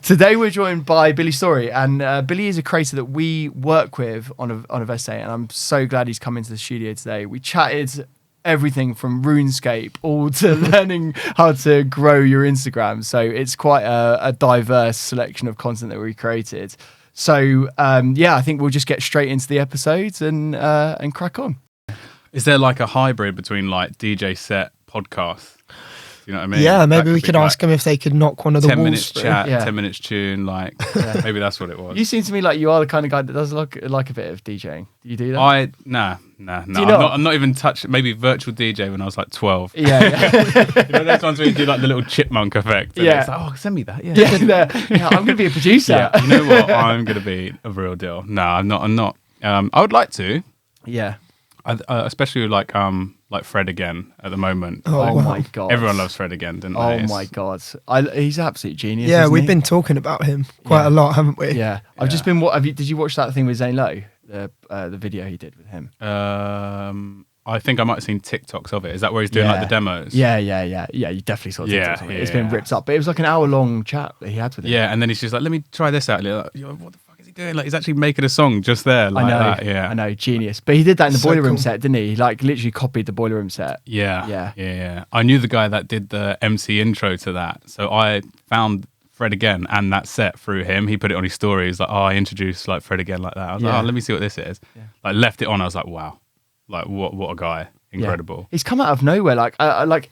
Today we're joined by Billy Storey, and Billy is a creator that we work with on a Veste, and I'm so glad he's come into the studio today. We chatted everything from RuneScape all to learning how to grow your Instagram. So it's quite a diverse selection of content that we created. So I think we'll just get straight into the episodes and crack on. Is there like a hybrid between like DJ set podcast? You know what I mean? Yeah, maybe we could ask them if they could knock one of the 10 walls minutes through. chat, Yeah. 10 minutes tune, like maybe that's what it was. You seem to me like you are the kind of guy that does like a bit of DJing. Do you do that? Nah. Do you not? I'm not even touched. Maybe virtual DJ when I was like 12. Yeah. You know those ones where you do like the little chipmunk effect. And Yeah. It's like, oh, send me that. Yeah. Yeah, I'm going to be a producer. Yeah. You know what? I'm gonna be a real deal. No, I'm not. I would like to. Yeah. Especially like Fred again at the moment. Oh wow. my God. Everyone loves Fred again, didn't they? Oh It's- my God. He's an absolute genius. Yeah, isn't we've he? been talking about him quite a lot, haven't we? Yeah. I've just been. Did you watch that thing with Zane Lowe? The video he did with him. I think I might have seen TikToks of it. Is that where he's doing like the demos? Yeah. You definitely saw TikToks of it. It's been yeah. ripped up, but it was like an hour-long chat that he had with him. Yeah, and then he's just like, let me try this out. Like, what the fuck is he doing? Like, he's actually making a song just there. Like I know. that. Yeah. I know. Genius. But he did that in the So Boiler Room cool. set, didn't he? He like literally copied the Boiler Room set. Yeah. I knew the guy that did the MC intro to that. So I found Fred again and that set through him. He put it on his story. He's like, oh, I introduced like Fred again like that. I was like, oh, let me see what this is. Yeah. Like left it on. I was like, wow. Like what a guy. Incredible. Yeah. He's come out of nowhere. Like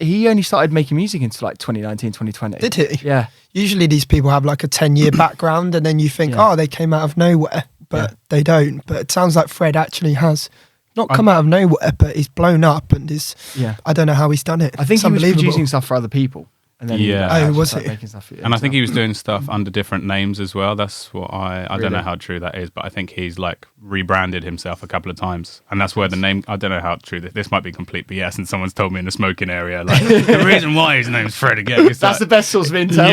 he only started making music into like 2019, 2020. Did he? Yeah. Usually these people have like a 10-year background and then you think, they came out of nowhere, but they don't. But it sounds like Fred actually has not come out of nowhere, but he's blown up and is, I don't know how he's done it. I think It's he was unbelievable. producing stuff for other people. And then was started he? making stuff And I think he was doing stuff under different names as well. That's what I don't know how true that is, but I think he's like rebranded himself a couple of times. And that's where the name, I don't know how true this might be complete BS. And someone's told me in the smoking area, like the reason why his name's Fred again. That's the best source of intel.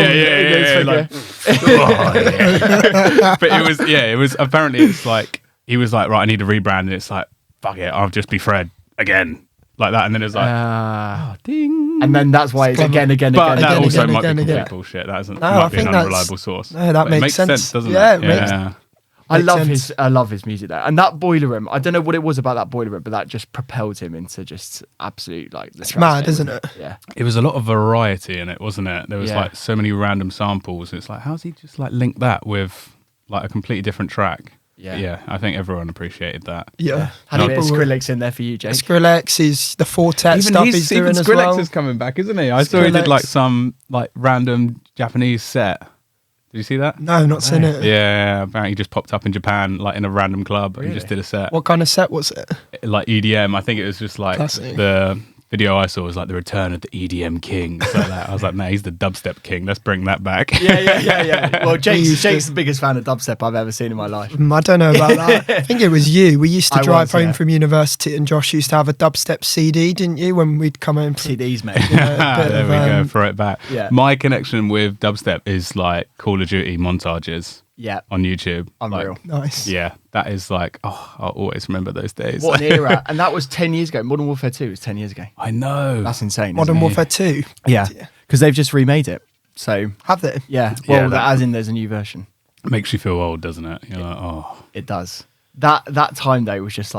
But it was apparently it's like, he was like, right, I need to rebrand. And it's like, fuck it, I'll just be Fred again. Like that. And then it's like, ding. And then that's why it's again. But that again, also again, might be again, complete again. bullshit. That isn't, No, might I be an think unreliable source. No, that But it makes sense. doesn't Yeah, it? it makes- I love his music though, and that Boiler Room. I don't know what it was about that Boiler Room, but that just propelled him into just absolute like. It's mad, isn't it? Yeah. It was a lot of variety in it, wasn't it? There was Yeah. like so many random samples. It's like, how's he just like link that with like a completely different track? Yeah, I think everyone appreciated that. Yeah. Had a bit of Skrillex in there for you, Jake. Skrillex is the Fortet stuff he's doing as Skrillex well. is coming back, isn't he? I saw he did like some like random Japanese set. Did you see that? No, not seen it. Yeah, apparently he just popped up in Japan like in a random club and just did a set. What kind of set was it? Like EDM. I think it was just like Classic. the video I saw was like the return of the EDM king. So like that. I was like, nah, he's the dubstep king. Let's bring that back. Yeah. Well, Jake's the biggest fan of dubstep I've ever seen in my life. I don't know about that. I think it was you. We used to drive home yeah. from university and Josh used to have a dubstep CD, didn't you, when we'd come home from CDs, mate. There we go, throw it back. Yeah. My connection with dubstep is like Call of Duty montages Yeah. on YouTube. Unreal. Like, Nice. yeah, that is like, I'll always remember those days. What an era. And that was 10 years ago. Modern Warfare 2 was 10 years ago. I know. That's insane. Modern isn't it? Warfare 2. Yeah. Because they've just remade it. So, Have they? yeah. Yeah, Well, that- as in there's a new version. Makes you feel old, doesn't it? You're like, oh. It does. That time though was just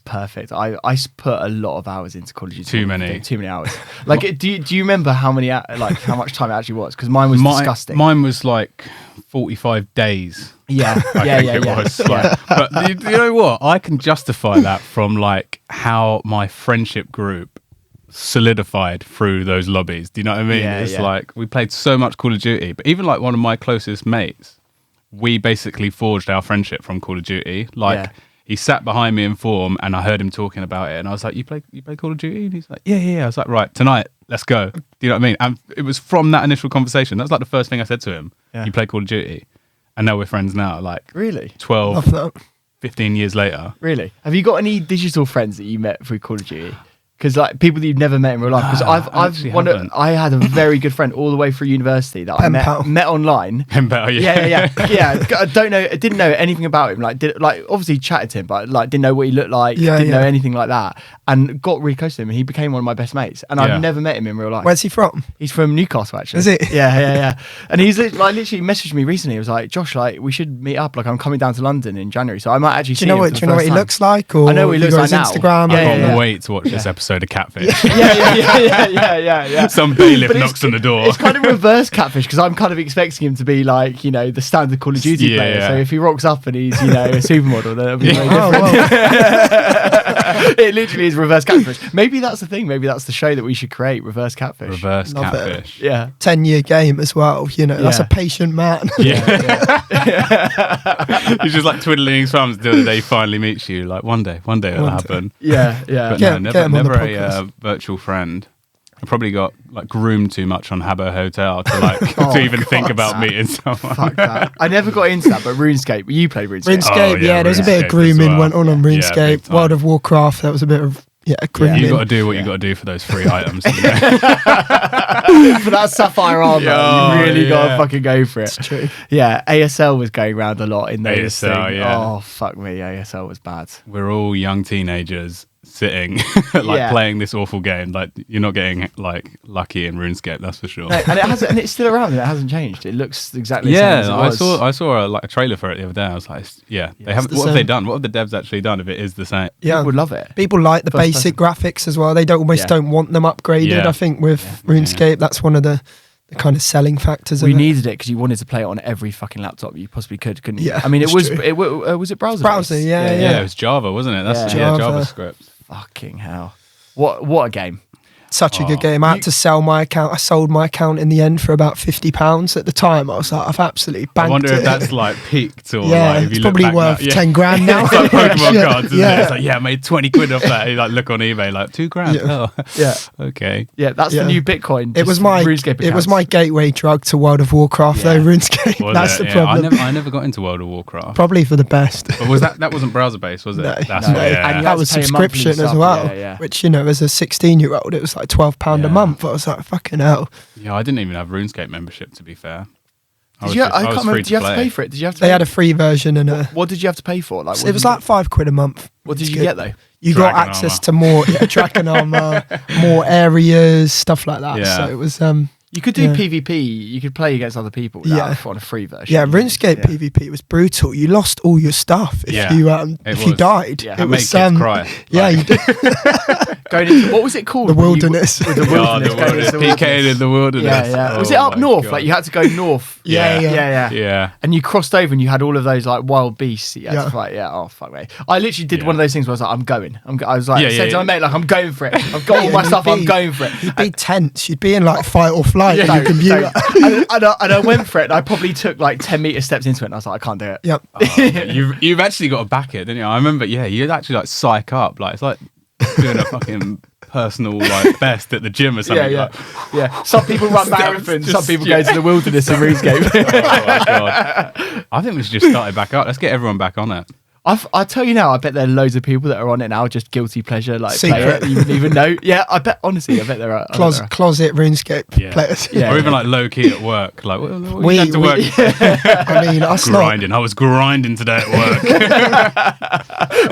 perfect. I put a lot of hours into Call of Duty. Too many hours. Like, do you remember how many how much time it actually was? Because mine was disgusting. Mine was like 45 days. Yeah, It was like, but you know what? I can justify that from like how my friendship group solidified through those lobbies. Do you know what I mean? Yeah, It's yeah. like we played so much Call of Duty, but even like one of my closest mates, we basically forged our friendship from Call of Duty. Like he sat behind me in form and I heard him talking about it and I was like, you play Call of Duty? And he's like, yeah. I was like, right, tonight, let's go. Do you know what I mean? And it was from that initial conversation. That was like the first thing I said to him. Yeah. You play Call of Duty? And now we're friends now, like Really? 12, Love that. 15 years later. Really? Have you got any digital friends that you met through Call of Duty? because like people that you've never met in real life. Because I had a very good friend all the way through university that I met online. Pen pal, yeah. I didn't know anything about him. Like obviously chatted to him, but like didn't know what he looked like. Didn't know anything like that, and got really close to him. And he became one of my best mates, and I've never met him in real life. Where's he from? He's from Newcastle, actually. Is it? Yeah. And he's like literally messaged me recently. He was like, Josh, like we should meet up. Like I'm coming down to London in January, so I might actually. Do you know what he looks like? Or I know what he looks like now. Instagram. I can't wait to watch this episode of Catfish. Yeah. Some bailiff knocks on the door. It's kind of reverse Catfish because I'm kind of expecting him to be like, you know, the standard Call of Duty player. So if he rocks up and he's, you know, a supermodel, then it'll be very different. It literally is reverse Catfish. Maybe that's the thing. Maybe that's the show that we should create. Reverse Catfish. Reverse Love Catfish. It. Yeah. 10-year game as well. You know, that's a patient man. Yeah. He's just like twiddling his thumbs until the day he finally meets you. Like one day it'll happen. Yeah. But no, never a virtual friend. I probably got like groomed too much on Habbo Hotel to like to even think about meeting someone. Fuck that. I never got into that, but RuneScape. You played RuneScape. RuneScape, there was a bit of grooming went on RuneScape. World of Warcraft, that was a bit of grooming. You got to do what you got to do for those free items. For that sapphire armor, you really got to fucking go for it. It's true. Yeah, ASL was going around a lot in those things. Yeah. Oh, fuck me, ASL was bad. We're all young teenagers sitting playing this awful game. Like you're not getting like lucky in RuneScape, that's for sure. No, and it's still around and it hasn't changed. It looks exactly the same as it was. I saw a trailer for it the other day. I was like, they haven't. What have they done? What have the devs actually done if it is the same? Yeah, people would love it. People like the basic graphics as well. They don't want them upgraded. Yeah. I think with RuneScape, that's one of the kind of selling factors. We needed it because you wanted to play it on every fucking laptop you possibly could, couldn't you? Yeah, I mean, was it browser? Browser, yeah. It was Java, wasn't it? That's JavaScript. Fucking hell! What a game! Such a good game. I had to sell my account. I sold my account in the end for about £50 at the time. I was like, I've absolutely banked it. I wonder if that's like peaked or if it's you probably worth 10 grand now. It's like Pokemon cards, isn't it? It's like, I made 20 quid off that. You like look on eBay, like £2,000. Yeah. Oh, yeah. Okay. Yeah, that's the new Bitcoin. It was my gateway drug to World of Warcraft though. RuneScape. That's the problem. I never got into World of Warcraft. Probably for the best. But was that wasn't browser based, was it? No. That's no. And that was subscription as well. Which as a 16-year-old, it was like £12 a month. I was like, fucking hell. Yeah, I didn't even have RuneScape membership, to be fair. I can't remember. Did you have to pay for it? They had a free version and what did you have to pay for? Like, it was like £5 a month. What did you get though? You got access to more Dragon armor, more areas, stuff like that. Yeah. So it was. You could do PvP. You could play against other people on a free version. Yeah, RuneScape PvP was brutal. You lost all your stuff if you died. Yeah, it was cry. Yeah, you did. Going into, what was it called? The wilderness. The wilderness. PK'd in the wilderness. Yeah. Was it up north? Like you had to go north. Yeah. And you crossed over and you had all of those like wild beasts. Yeah. Oh fuck me. I literally did one of those things where I was like, I'm going. I was like, said to my mate, like, I'm going for it. I've got all my stuff. I'm going for it. You'd be tense. You'd be in like fight or flight. On your computer. And I went for it and I probably took like 10 meter steps into it and I was like, I can't do it. Yep. You've actually got to back it, didn't you? I remember, you'd actually like psych up. Like it's like doing a fucking personal like best at the gym or something. Yeah. Some people run marathons, some people go to the wilderness in RuneScape. Oh my God. I think we should just start it back up. Let's get everyone back on it. I tell you now, I bet there are loads of people that are on it now, just guilty pleasure, like secret. Play it, you wouldn't even know. Yeah, I bet there are closet RuneScape players. Yeah. Or even like low key at work. Like we had to work. I mean, grinding. I was grinding today at work.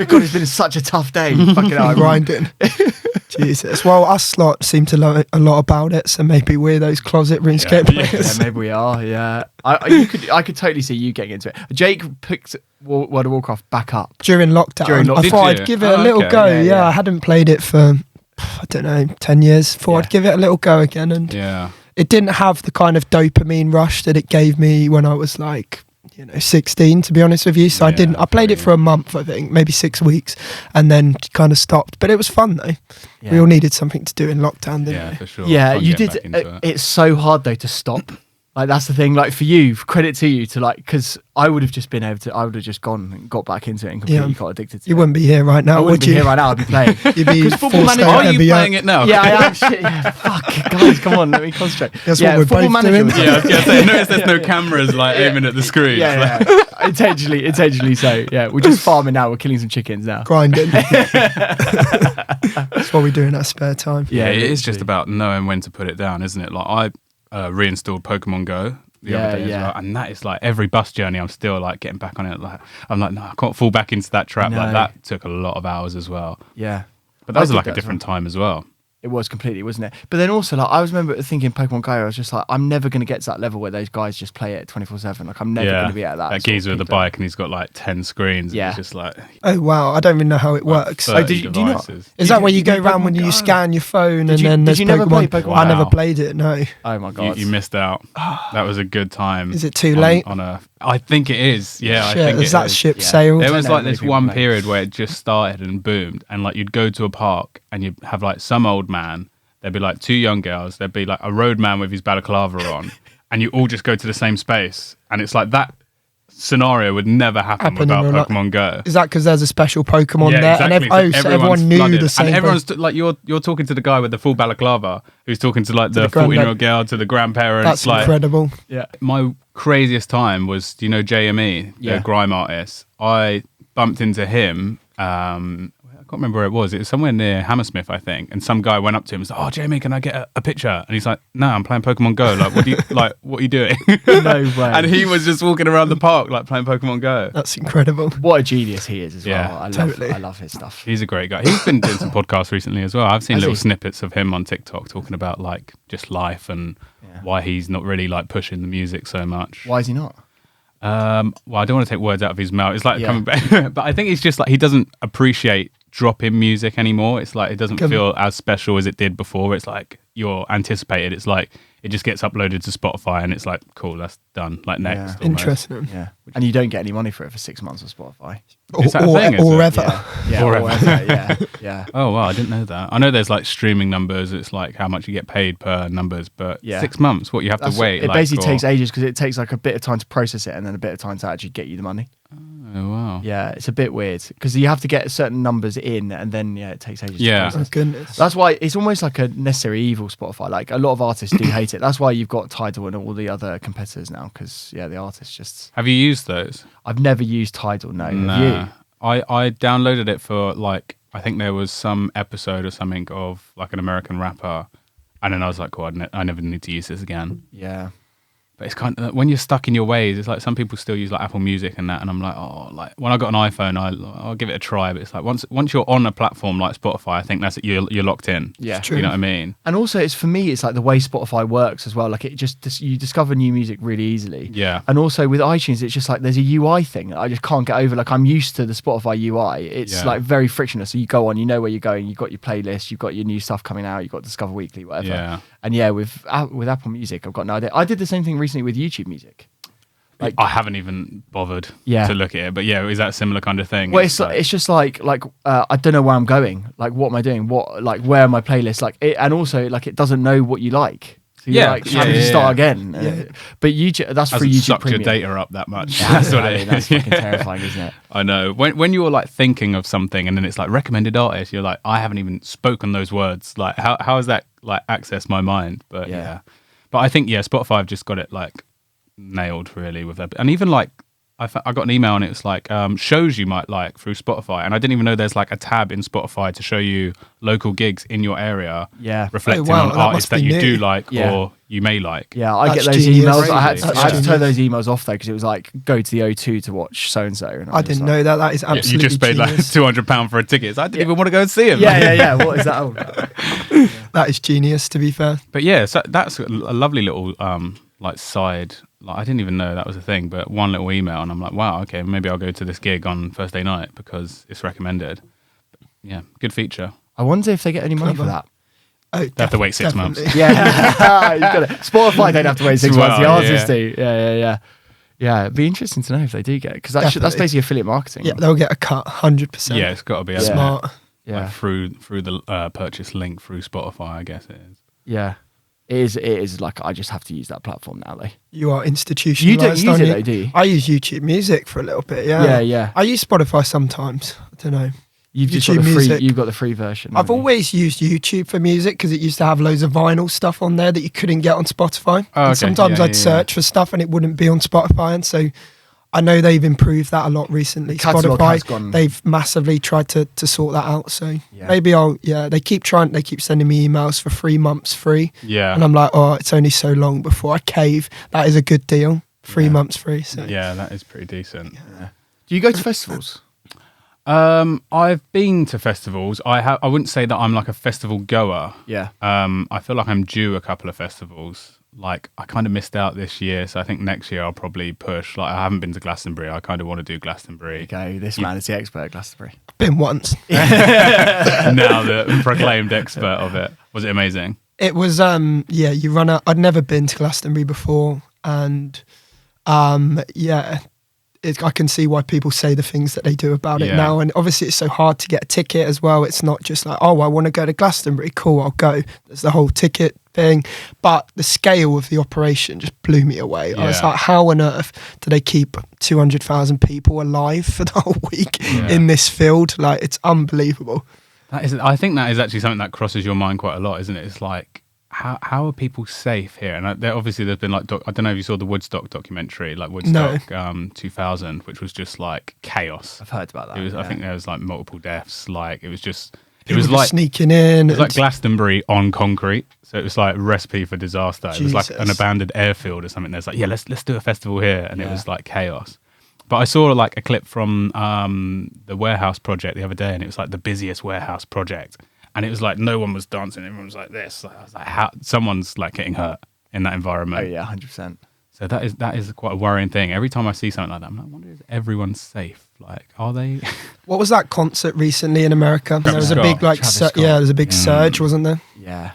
God, it's been such a tough day. Fucking hell, grinding. Jesus. Well, us lot seem to know a lot about it, so maybe we're those closet RuneScape players. Yeah, maybe we are. Yeah, I could totally see you getting into it. Jake picked World of Warcraft back up during lockdown. I thought I'd give it a little go. Yeah, I hadn't played it for 10 years. Thought I'd give it a little go again, and it didn't have the kind of dopamine rush that it gave me when I was like 16, to be honest with you. So I played it for a month, I think, maybe 6 weeks, and then kind of stopped. But it was fun though. We all needed something to do in lockdown, didn't we? For sure. Yeah, you did. It's so hard though to stop. Like that's the thing. Like for you, credit to you to like, because I would have just been able to. I would have just gone and got back into it and completely got addicted to it. You wouldn't be here right now, would you? Here right now, I'd be playing. You'd be football manager. Are you playing it now? Yeah, I am. Shit, yeah, fuck, guys, come on, let me concentrate. That's what we're football both manager. doing. I was gonna say, notice there's no cameras like aiming at the screen. Intentionally so. Yeah, we're just farming now. We're killing some chickens now. Grinding. That's what we do in our spare time. Yeah, it is just about knowing when to put it down, isn't it? Like I reinstalled Pokemon Go the other day as well, and that is like every bus journey I'm still like getting back on it. Like I'm like, no, I can't fall back into that trap. No. Like that took a lot of hours as well. Yeah. But that was like a different time as well. It was completely, wasn't it? But then also, like, I remember thinking Pokemon Go, I was just like, I'm never going to get to that level where those guys just play it 24/7. Like, I'm never going to be at that. That geezer with the bike, and he's got like 10 screens. Yeah. And it's just like, Oh wow, I don't even know how it works. Oh, do you not? Is that where you go around when you scan your phone and then there's Did you never play Pokemon? I never played it. No. Oh my god, you missed out. That was a good time. Is it too late? I think it is. Yeah, I think has that ship sailed? There was like this one period where it just started and boomed, and like you'd go to a park and you'd have like some old man. There'd be like 2 young girls. There'd be like a road man with his balaclava on, and you all just go to the same space. And it's like that scenario would never happen without Pokemon Go. Is that because there's a special Pokemon there? Exactly. And so everyone knew flooded. the same. And everyone's like you're talking to the guy with the full balaclava, who's talking to like the 14-year-old girl, to the grandparents. That's like, incredible. Yeah. My craziest time was, do you know JME, the grime artist? I bumped into him. I can't remember where it was. It was somewhere near Hammersmith, I think. And some guy went up to him and said, "Oh, Jamie, can I get a picture?" And he's like, "No, I'm playing Pokemon Go. Like, what are you doing?" No way. And he was just walking around the park like playing Pokemon Go. That's incredible. What a genius he is as well. I love his stuff. He's a great guy. He's been doing some podcasts recently as well. I've seen little snippets of him on TikTok talking about like just life and why he's not really like pushing the music so much. Why is he not? Well, I don't want to take words out of his mouth. It's like coming back, but I think it's just like he doesn't appreciate drop-in music anymore. It's like it doesn't feel as special as it did before. It's like you're anticipated. It's like it just gets uploaded to Spotify and it's like, cool, that's done. Like next. Yeah. Interesting. Yeah. And you don't get any money for it for 6 months on Spotify. Is that a thing? Or ever. Yeah. Or ever. Yeah. Oh wow, I didn't know that. I know there's like streaming numbers. It's like how much you get paid per numbers, but 6 months, what you have to wait. It basically takes ages because it takes like a bit of time to process it and then a bit of time to actually get you the money. Oh wow. Yeah, it's a bit weird because you have to get certain numbers in and then it takes ages. Yeah. To process. Oh goodness. That's why it's almost like a necessary evil, Spotify. Like a lot of artists do hate it. That's why you've got Tidal and all the other competitors now because the artists just. Have you used those? I've never used Tidal. No. Nah. Have you? I downloaded it for like I think there was some episode or something of like an American rapper, and then I was like, cool, I never need to use this again. Yeah. But it's kind of when you're stuck in your ways. It's like some people still use like Apple Music and that, and I'm like, oh, like when I got an iPhone, I'll give it a try. But it's like once you're on a platform like Spotify, I think that's it. You're locked in. Yeah, true. You know what I mean? And also, it's for me, it's like the way Spotify works as well. Like it just you discover new music really easily. Yeah. And also with iTunes, it's just like there's a UI thing that I just can't get over. Like I'm used to the Spotify UI. It's like very frictionless. So you go on, you know where you're going. You've got your playlist. You've got your new stuff coming out. You've got Discover Weekly, whatever. Yeah. And with Apple Music, I've got no idea. I did the same thing recently with YouTube Music. Like I haven't even bothered to look at it, but is that a similar kind of thing? Well, it's just like I don't know where I'm going. Like, what am I doing? Where are my playlists? Like, and also like it doesn't know what you like. So you're like having to start again. But YouTube, that's for YouTube sucked Premium. your data up that much. That's what it is. That's fucking terrifying, isn't it? I know. When you're like thinking of something and then it's like recommended artists, you're like, I haven't even spoken those words. Like, how has that like accessed my mind? But but I think Spotify have just got it like nailed really with that. And even like I got an email and it was like shows you might like through Spotify, and I didn't even know there's like a tab in Spotify to show you local gigs in your area, reflecting on artists that you do like or you may like. Yeah, I get those emails. I had to turn those emails off though because it was like go to the O2 to watch so and so. I didn't know that. That is absolutely you just paid genius. like £200 for a ticket. So I didn't even want to go and see him. Yeah. What is that? Oh. That is genius, to be fair. But so that's a lovely little like side. Like I didn't even know that was a thing, but one little email and I'm like, wow, okay, maybe I'll go to this gig on Thursday night because it's recommended. Yeah, good feature. I wonder if they get any money for that. Oh, they have to wait 6 months. Yeah, you've got it. Spotify don't have to wait 6 months. The artists do. Yeah, it'd be interesting to know if they do get it because that's basically affiliate marketing. Yeah, they'll get a cut, 100%. Yeah, it's got to be smart. Like through the purchase link through Spotify, I guess it is. Yeah. It is like I just have to use that platform now though. You are institutionalized. You don't use it though, do you? I use YouTube Music for a little bit, yeah. I use Spotify sometimes. I don't know. You've just got the free. You've got the free version. I've always used YouTube for music because it used to have loads of vinyl stuff on there that you couldn't get on Spotify. And sometimes I'd search for stuff and it wouldn't be on Spotify, and so I know they've improved that a lot recently. Catalogue has Spotify, gone. they've massively tried to sort that out. So Yeah. maybe they keep sending me emails for 3 months free. Yeah. And I'm like, oh, it's only so long before I cave. That is a good deal. 3 months free. So Yeah, that is pretty decent. Yeah. Do you go to festivals? I've been to festivals. I wouldn't say that I'm like a festival goer. Yeah. I feel like I'm due a couple of festivals. Like I kind of missed out this year, so I think next year I'll probably push. Like I haven't been to Glastonbury. I kind of want to do Glastonbury. Okay, this man is the expert at Glastonbury. been once. Now the proclaimed expert of it. Was it amazing? It was you run out. I'd never been to Glastonbury before, and I can see why people say the things that they do about it now. And obviously it's so hard to get a ticket as well. It's not just like, oh, I want to go to Glastonbury, cool, I'll go. There's the whole ticket thing, but the scale of the operation just blew me away. I was like, how on earth do they keep 200,000 people alive for the whole week in this field? Like, it's unbelievable. I think that is actually something that crosses your mind quite a lot, isn't it? It's like, how are people safe here? And obviously there's been like, I don't know if you saw the Woodstock documentary, like Woodstock 2000, which was just like chaos. I've heard about that. It was, I think there was like multiple deaths. Like it was just, People it was like sneaking in. It was like Glastonbury on concrete. So it was like recipe for disaster. Jesus. It was like an abandoned airfield or something. There's like, let's do a festival here. And it was like chaos. But I saw like a clip from the warehouse project the other day, and it was like the busiest warehouse project. And it was like no one was dancing, everyone was like this. I was like, how someone's like getting hurt in that environment. Oh yeah, 100%. So that is quite a worrying thing. Every time I see something like that, I'm like, I wonder if everyone's safe. Like, are they? What was that concert recently in America? There was a big there's a big surge, wasn't there? Yeah.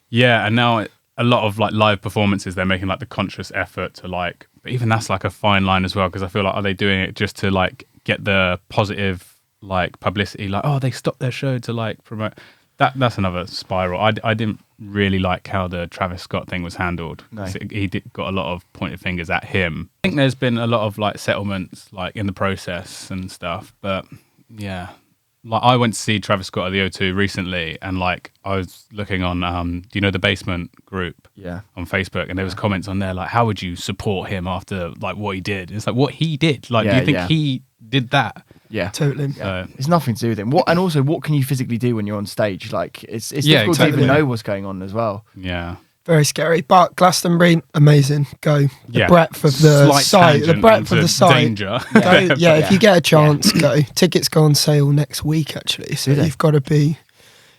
Yeah, and now a lot of like live performances, they're making like the conscious effort to like, but even that's like a fine line as well, because I feel like, are they doing it just to like get the positive like publicity? Like, oh, they stopped their show to like promote. That's another spiral. I didn't really like how the Travis Scott thing was handled. No. He got a lot of pointed fingers at him. I think there's been a lot of like settlements like in the process and stuff. But yeah, like I went to see Travis Scott at the O2 recently, and like I was looking on, do you know the Basement group? Yeah. On Facebook, and there was comments on there like, how would you support him after like what he did? And it's like, what he did. Like, do you think he did that? Yeah, totally. Yeah. It's nothing to do with him. What can you physically do when you're on stage? Like, it's difficult to even know what's going on as well. Yeah, very scary. But Glastonbury, amazing. Go the breadth of the site, the breadth of the site. Danger. If you get a chance, go. Tickets go on sale next week, actually. So you've got to be.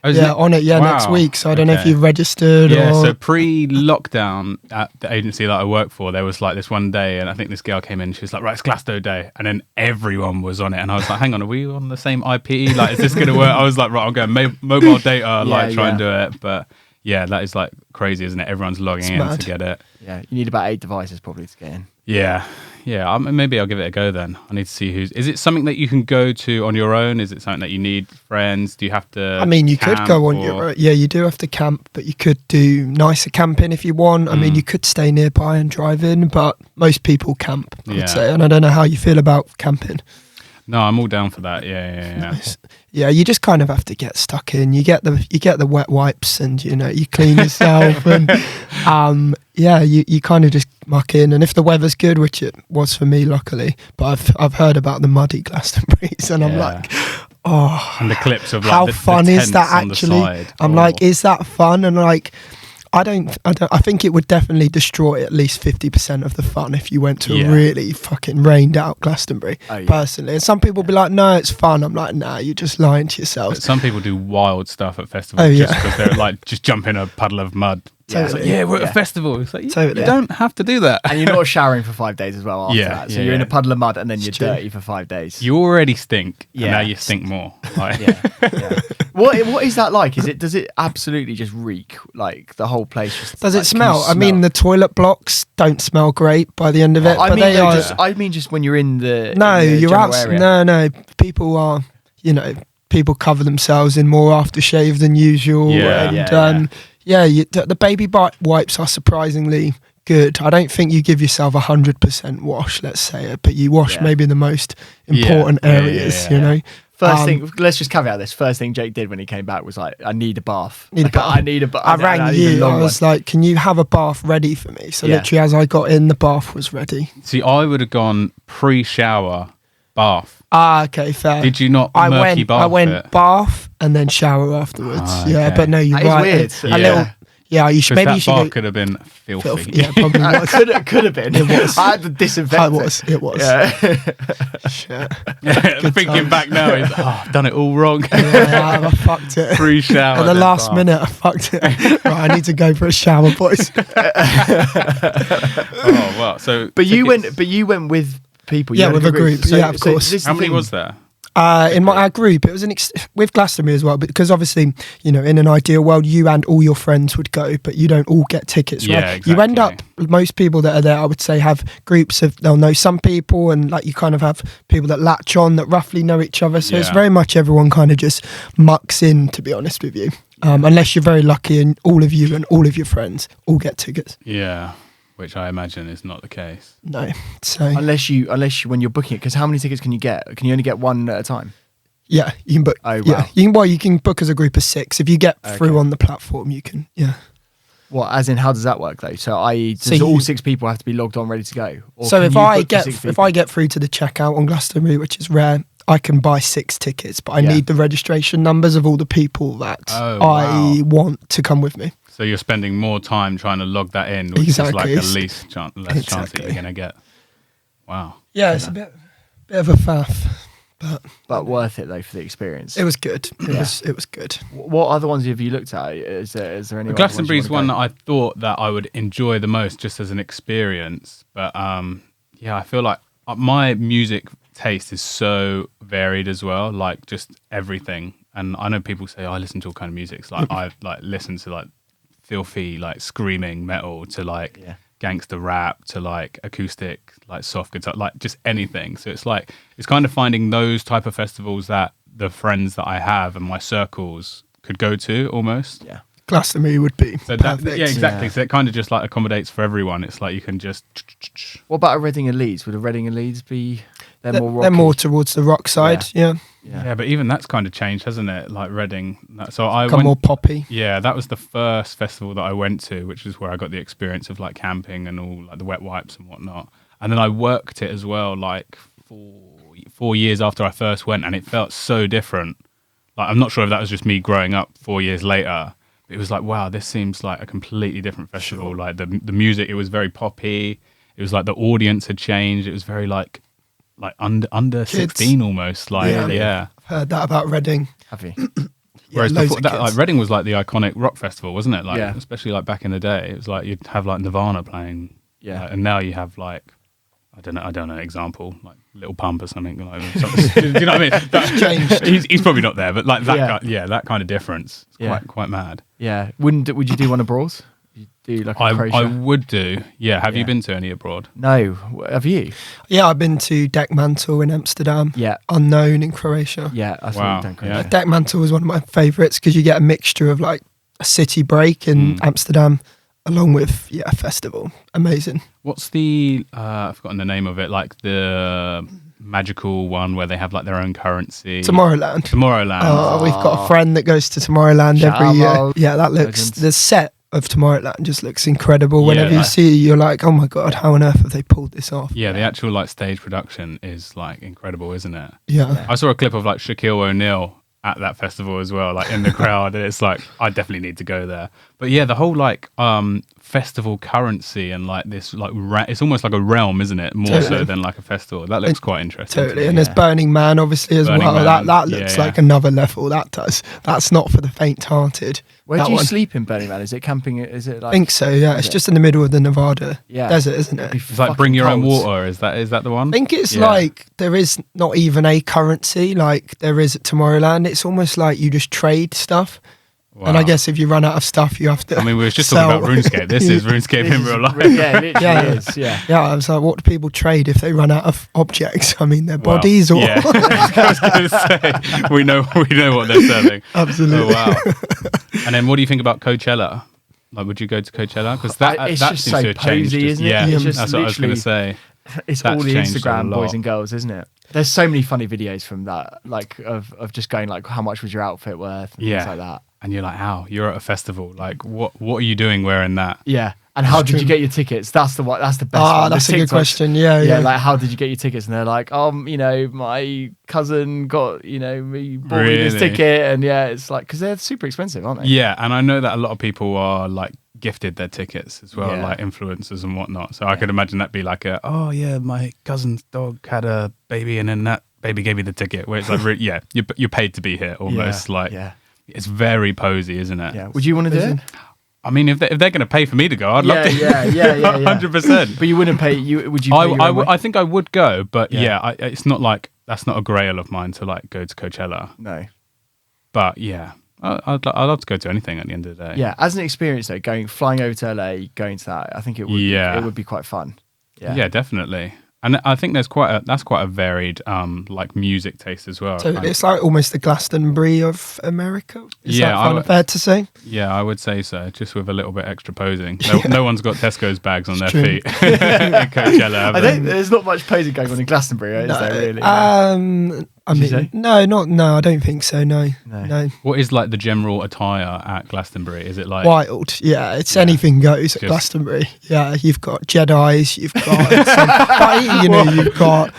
On it, next week. So I don't know if you've registered or... So pre-lockdown at the agency that I work for, there was like this one day, and I think this girl came in, she was like, right, it's Glasto Day. And then everyone was on it. And I was like, hang on, are we on the same IP? Like, is this going to work? I was like, right, I'm going mobile data, try and do it. But yeah, that is like crazy, isn't it? Everyone's logging in to get it. Yeah, you need about 8 devices probably to get in. Yeah. Maybe I'll give it a go then. I need to see is it something that you can go to on your own? Is it something that you need friends? Do you have to? I mean, you could go on your own. Yeah, you do have to camp, but you could do nicer camping if you want. I mean, you could stay nearby and drive in, but most people camp, I would say. And I don't know how you feel about camping. No, I'm all down for that. Yeah. Nice. Yeah, you just kind of have to get stuck in. You get the wet wipes, and you clean yourself, and you kind of just muck in. And if the weather's good, which it was for me, luckily, but I've heard about the muddy Glastonburys, and I'm like, oh, and the clips of like how the fun is that actually? I'm like, is that fun? And like, I think it would definitely destroy at least 50% of the fun if you went to a really fucking rained out Glastonbury, personally. And some people be like, no, it's fun. I'm like, nah, you're just lying to yourself. But some people do wild stuff at festivals just because they're like, just jump in a puddle of mud. Totally. It's like, we're at a festival. It's like, you don't have to do that. And you're not showering for 5 days as well after that. So you're in a puddle of mud and then you're dirty for 5 days. You already stink, and now you stink more. Like, What is that like? Does it absolutely just reek? Like the whole place just... Does it smell? I mean, the toilet blocks don't smell great by the end of it. I mean just when you're in the... No, you're out. No. People are, people cover themselves in more aftershave than usual. The baby wipes are surprisingly good. I don't think you give yourself 100% wash, let's say it, but you wash maybe the most important areas, First thing, let's just caveat this. First thing Jake did when he came back was like, I need a bath. I need a bath. I rang you. I was like, can you have a bath ready for me? So literally as I got in, the bath was ready. See, I would have gone pre-shower bath. Okay, fair. Did you not I bath went it? bath and then shower afterwards. Yeah, okay. but no, you're That is right. weird. A little. Yeah, you should. Maybe that you should. bath could have been filthy. Yeah, probably was. Could have been. It was. I had to disinfect It was. Yeah. Shit. Thinking times. back now, it's, I've done it all wrong. Yeah, I fucked it. Pre-shower. At the then last bath. minute, I fucked it. Right, I need to go for a shower, boys. Oh wow! So, But you tickets- went with people. Yeah, You had with a group. Yeah, of course. this is How the many thing. was there? In our group, it was with Glastonbury as well, because obviously, in an ideal world, you and all your friends would go, but you don't all get tickets, right? Yeah, exactly. You end up, most people that are there, I would say, have groups of, they'll know some people, and like you kind of have people that latch on that roughly know each other. So it's Yeah. very much everyone kind of just mucks in, to be honest with you. Unless you're very lucky and all of you and all of your friends all get tickets. Yeah, which I imagine is not the case. No. So Unless you when you're booking it, because how many tickets can you get? Can you only get one at a time? yeah, you can book. Oh, Yeah, wow. you can book as a group of 6. If you get through Okay. on the platform, you can. Yeah. What, as in, how does that work though? So, i.e., So does all you- 6 people have to be logged on, ready to go? Or So can if you I book the get 6 if people? I get through to the checkout on Glastonbury, which is rare, I can buy 6 tickets, but I Yeah. need the registration numbers of all the people that Oh, I wow. want to come with me. So you're spending more time trying to log that in, which Exactly. is like the less chance that Exactly. you're going to get. Wow. Yeah, it's a bit of a faff, but But worth it though for the experience. it was good. Yeah. It was good. What other ones have you looked at? Is there any? other Glastonbury's ones you one wanna that I thought that I would enjoy the most just as an experience. But yeah, I feel like my music taste is so varied as well, like just everything. And I know people say, I listen to all kind of music. So like I like listen to like filthy, like screaming metal to like Yeah. gangster rap to like acoustic, like soft guitar, like just anything. So it's like, it's kind of finding those type of festivals that the friends that I have and my circles could go to almost. Yeah. Glastonbury would be So that, perfect. yeah, exactly. Yeah. So it kind of just like accommodates for everyone. It's like you can just. What about a Reading and Leeds? Would a Reading and Leeds be? They're more rocky. They're more towards the rock side. Yeah, Yeah, but even that's kind of changed, hasn't it? Like Reading. So I become went. more poppy. Yeah, that was the first festival that I went to, which is where I got the experience of like camping and all like the wet wipes and whatnot. And then I worked it as well, like 4 years after I first went, and it felt so different. Like I'm not sure if that was just me growing up 4 years later. It was like, wow, this seems like a completely different festival. Sure. Like the music, it was very poppy. It was like the audience had changed. It was very like under 16 almost. Like yeah. I've heard that about Reading. Have you? Whereas loads before of that, kids. like Reading was like the iconic rock festival, wasn't it? Like Yeah. especially like back in the day, it was like you'd have like Nirvana playing. Yeah. And now you have like I don't know, example like Little Pump or something. Like, do you know what I mean? It's changed. He's probably not there, but like that, Yeah. that kind of difference. It's Yeah. quite mad. Yeah. Would you do one abroad? You do like a Croatia? I would do. Yeah. Have Yeah. you been to any abroad? No. Have you? Yeah, I've been to Deckmantle in Amsterdam. Yeah. Unknown in Croatia. Yeah. I thought Wow, you'd done yeah. Croatia. Deckmantle was one of my favourites because you get a mixture of like a city break in Amsterdam along with a festival. Amazing. What's the I've forgotten the name of it, like the magical one where they have like their own currency. Tomorrowland. Tomorrowland. We've got a friend that goes to Tomorrowland Shout every year. out. Yeah, that looks, Legends. the set of Tomorrowland just looks incredible. Yeah, Whenever you like- see it, you're like, oh my God, how on earth have they pulled this off? Yeah, the actual like stage production is like incredible, isn't it? Yeah. I saw a clip of like Shaquille O'Neal at that festival as well, like in the crowd, and it's like I definitely need to go there. But yeah, the whole like festival currency and like this like it's almost like a realm, isn't it? More so Totally. than like a festival. That looks quite interesting. to Totally. me. And there's Burning Man obviously as Burning well. Man, That looks yeah. like another level. That does. That's not for the faint-hearted. Where that do you one. sleep in Burning Man? Is it camping? Is it like? I think so, yeah. Is It's it? just in the middle of the Nevada Yeah. desert, isn't it? It'd be It's like fucking bring your own cold. water. Is that the one? I think it's Yeah. like there is not even a currency like there is at Tomorrowland. It's almost like you just trade stuff. Wow. And I guess if you run out of stuff, you have to. I mean, we were just sell. talking about RuneScape. This is RuneScape in real life. Yeah, it literally Yeah. is. Yeah. Yeah, I was like, what do people trade if they run out of objects? I mean, their Well, bodies or. yeah. I was going to say we know what they're serving. Absolutely. Oh wow! And then, what do you think about Coachella? Like, would you go to Coachella? Because that It's that just seems so to have changed. posy, isn't it? Yeah, It's just that's what I was going to literally- say. It's That's all the changed a Instagram lot. boys and girls, isn't it? There's so many funny videos from that, like of just going like, how much was your outfit worth? And things like that. And you're like, how? You're at a festival. Like, what are you doing wearing that? Yeah. And how did you get your tickets? That's the best one. That's a good question. Yeah. Like, how did you get your tickets? And they're like, my cousin got, me bought me this ticket. And it's like, because they're super expensive, aren't they? Yeah. And I know that a lot of people are like gifted their tickets as well, like influencers and whatnot. So I could imagine that'd be like my cousin's dog had a baby and then that baby gave me the ticket. Where it's like, you're paid to be here almost. It's very posy, isn't it? Yeah. Would you want to do it? I mean, if they're going to pay for me to go, I'd love to. Yeah. 100%. But you wouldn't pay. Would you? I think I would go, but it's not like that's not a grail of mine to like go to Coachella. No. But I'd love to go to anything at the end of the day. Yeah, as an experience though, flying over to LA, going to that, I think it would. It would be quite fun. Yeah, definitely. And I think that's quite a varied like music taste as well. So it's like almost the Glastonbury of America. Is that kind of fair to say? Yeah, I would say so. Just with a little bit extra posing. No one's got Tesco's bags on their feet. Coachella. There's not much posing going on in Glastonbury, is there really? No, I don't think so. No. What is like the general attire at Glastonbury? Is it like wild? Yeah, it's anything goes at Glastonbury. Yeah, you've got Jedis, you've got you've got